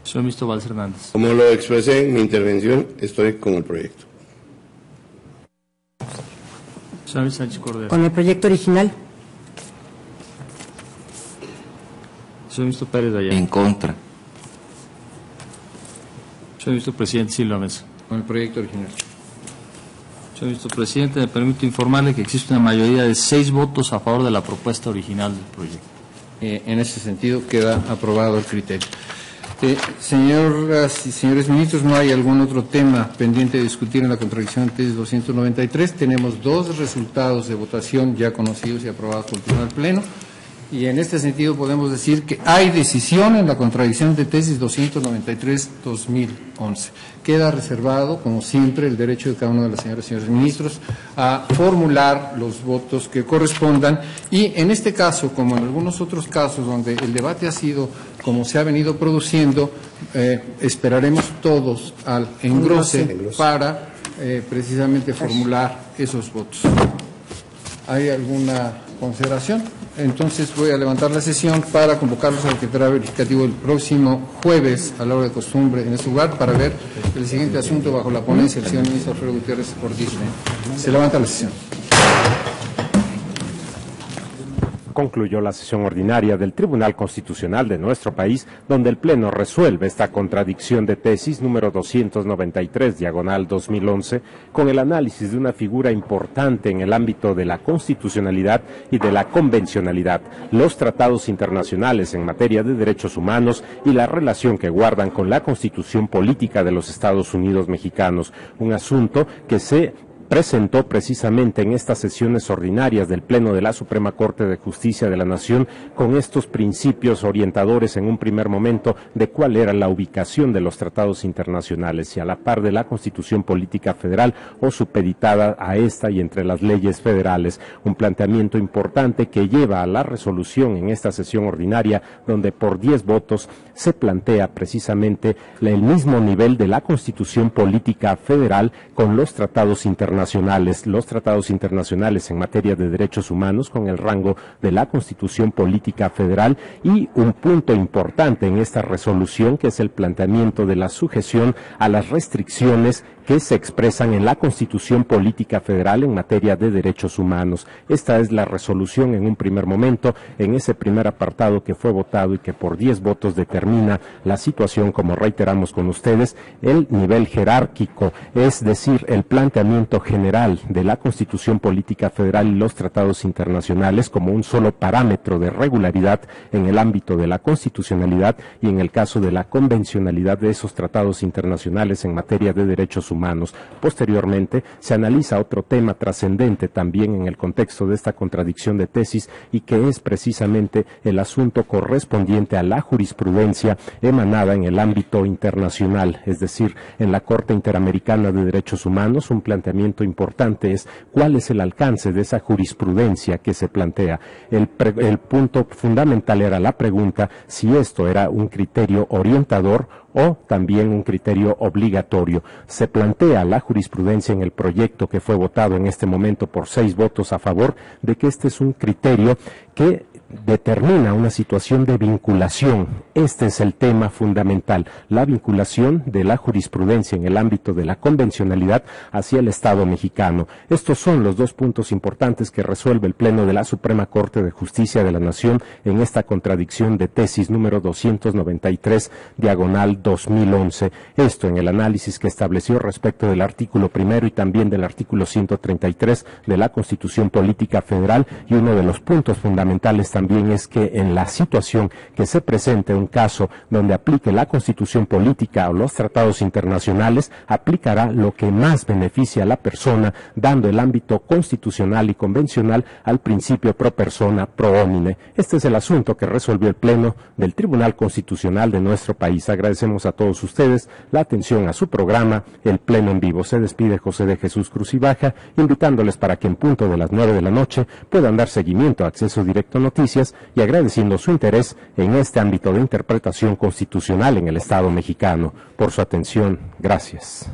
Señor ministro Valls Hernández. Como lo expresé en mi intervención, estoy con el proyecto. Señor ministro Sánchez Cordero. Con el proyecto original. Señor ministro Pérez Dayán. En contra. Señor ministro presidente Silva Mesa. Con el proyecto original. Señor ministro presidente, me permito informarle que existe una mayoría de 6 votos a favor de la propuesta original del proyecto. En ese sentido queda aprobado el criterio. Señoras y señores ministros, ¿no hay algún otro tema pendiente de discutir en la contradicción de tesis 293? Tenemos 2 resultados de votación ya conocidos y aprobados por el Tribunal Pleno. Y en este sentido podemos decir que hay decisión en la contradicción de tesis 293-2011. Queda reservado, como siempre, el derecho de cada uno de las señoras y señores ministros a formular los votos que correspondan. Y en este caso, como en algunos otros casos donde el debate ha sido como se ha venido produciendo, esperaremos todos al engrose para precisamente formular esos votos. ¿Hay alguna consideración? Entonces voy a levantar la sesión para convocarlos al secretario verificativo el próximo jueves a la hora de costumbre en este lugar para ver el siguiente asunto bajo la ponencia del señor ministro Alfredo Gutiérrez Ortiz. Se levanta la sesión. concluyó la sesión ordinaria del Tribunal Constitucional de nuestro país, donde el Pleno resuelve esta contradicción de tesis número 293, diagonal 2011, con el análisis de una figura importante en el ámbito de la constitucionalidad y de la convencionalidad, los tratados internacionales en materia de derechos humanos y la relación que guardan con la Constitución política de los Estados Unidos mexicanos, un asunto que se presentó precisamente en estas sesiones ordinarias del Pleno de la Suprema Corte de Justicia de la Nación, con estos principios orientadores en un primer momento de cuál era la ubicación de los tratados internacionales y a la par de la Constitución Política Federal o supeditada a esta y entre las leyes federales. Un planteamiento importante que lleva a la resolución en esta sesión ordinaria, donde por 10 votos se plantea precisamente el mismo nivel de la Constitución Política Federal con los tratados internacionales en materia de derechos humanos con el rango de la Constitución Política Federal, y un punto importante en esta resolución que es el planteamiento de la sujeción a las restricciones que se expresan en la Constitución Política Federal en materia de derechos humanos. Esta es la resolución en un primer momento, en ese primer apartado que fue votado y que por 10 votos determina la situación, como reiteramos con ustedes, el nivel jerárquico, es decir, el planteamiento general de la Constitución Política Federal y los tratados internacionales como un solo parámetro de regularidad en el ámbito de la constitucionalidad y en el caso de la convencionalidad de esos tratados internacionales en materia de derechos humanos. Posteriormente, se analiza otro tema trascendente también en el contexto de esta contradicción de tesis y que es precisamente el asunto correspondiente a la jurisprudencia emanada en el ámbito internacional, es decir, en la Corte Interamericana de Derechos Humanos. Un planteamiento importante es cuál es el alcance de esa jurisprudencia que se plantea. El punto fundamental era la pregunta si esto era un criterio orientador o también un criterio obligatorio. Se plantea la jurisprudencia en el proyecto que fue votado en este momento por 6 votos a favor de que este es un criterio que determina una situación de vinculación. Este es el tema fundamental, la vinculación de la jurisprudencia en el ámbito de la convencionalidad hacia el Estado mexicano. Estos son los 2 puntos importantes que resuelve el Pleno de la Suprema Corte de Justicia de la Nación en esta contradicción de tesis número 293, diagonal 2011. Esto en el análisis que estableció respecto del artículo 1 y también del artículo 133 de la Constitución Política Federal, y uno de los puntos fundamentales también es que en la situación que se presente un caso donde aplique la Constitución Política o los tratados internacionales, aplicará lo que más beneficia a la persona, dando el ámbito constitucional y convencional al principio pro persona, pro homine. Este es el asunto que resolvió el Pleno del Tribunal Constitucional de nuestro país. Agradecemos a todos ustedes la atención a su programa, El Pleno en Vivo. Se despide José de Jesús Cruz y Baja, invitándoles para que en punto de las 9 de la noche puedan dar seguimiento a Acceso Directo a Noticias y agradeciendo su interés en este ámbito de interpretación constitucional en el Estado mexicano. Por su atención, gracias.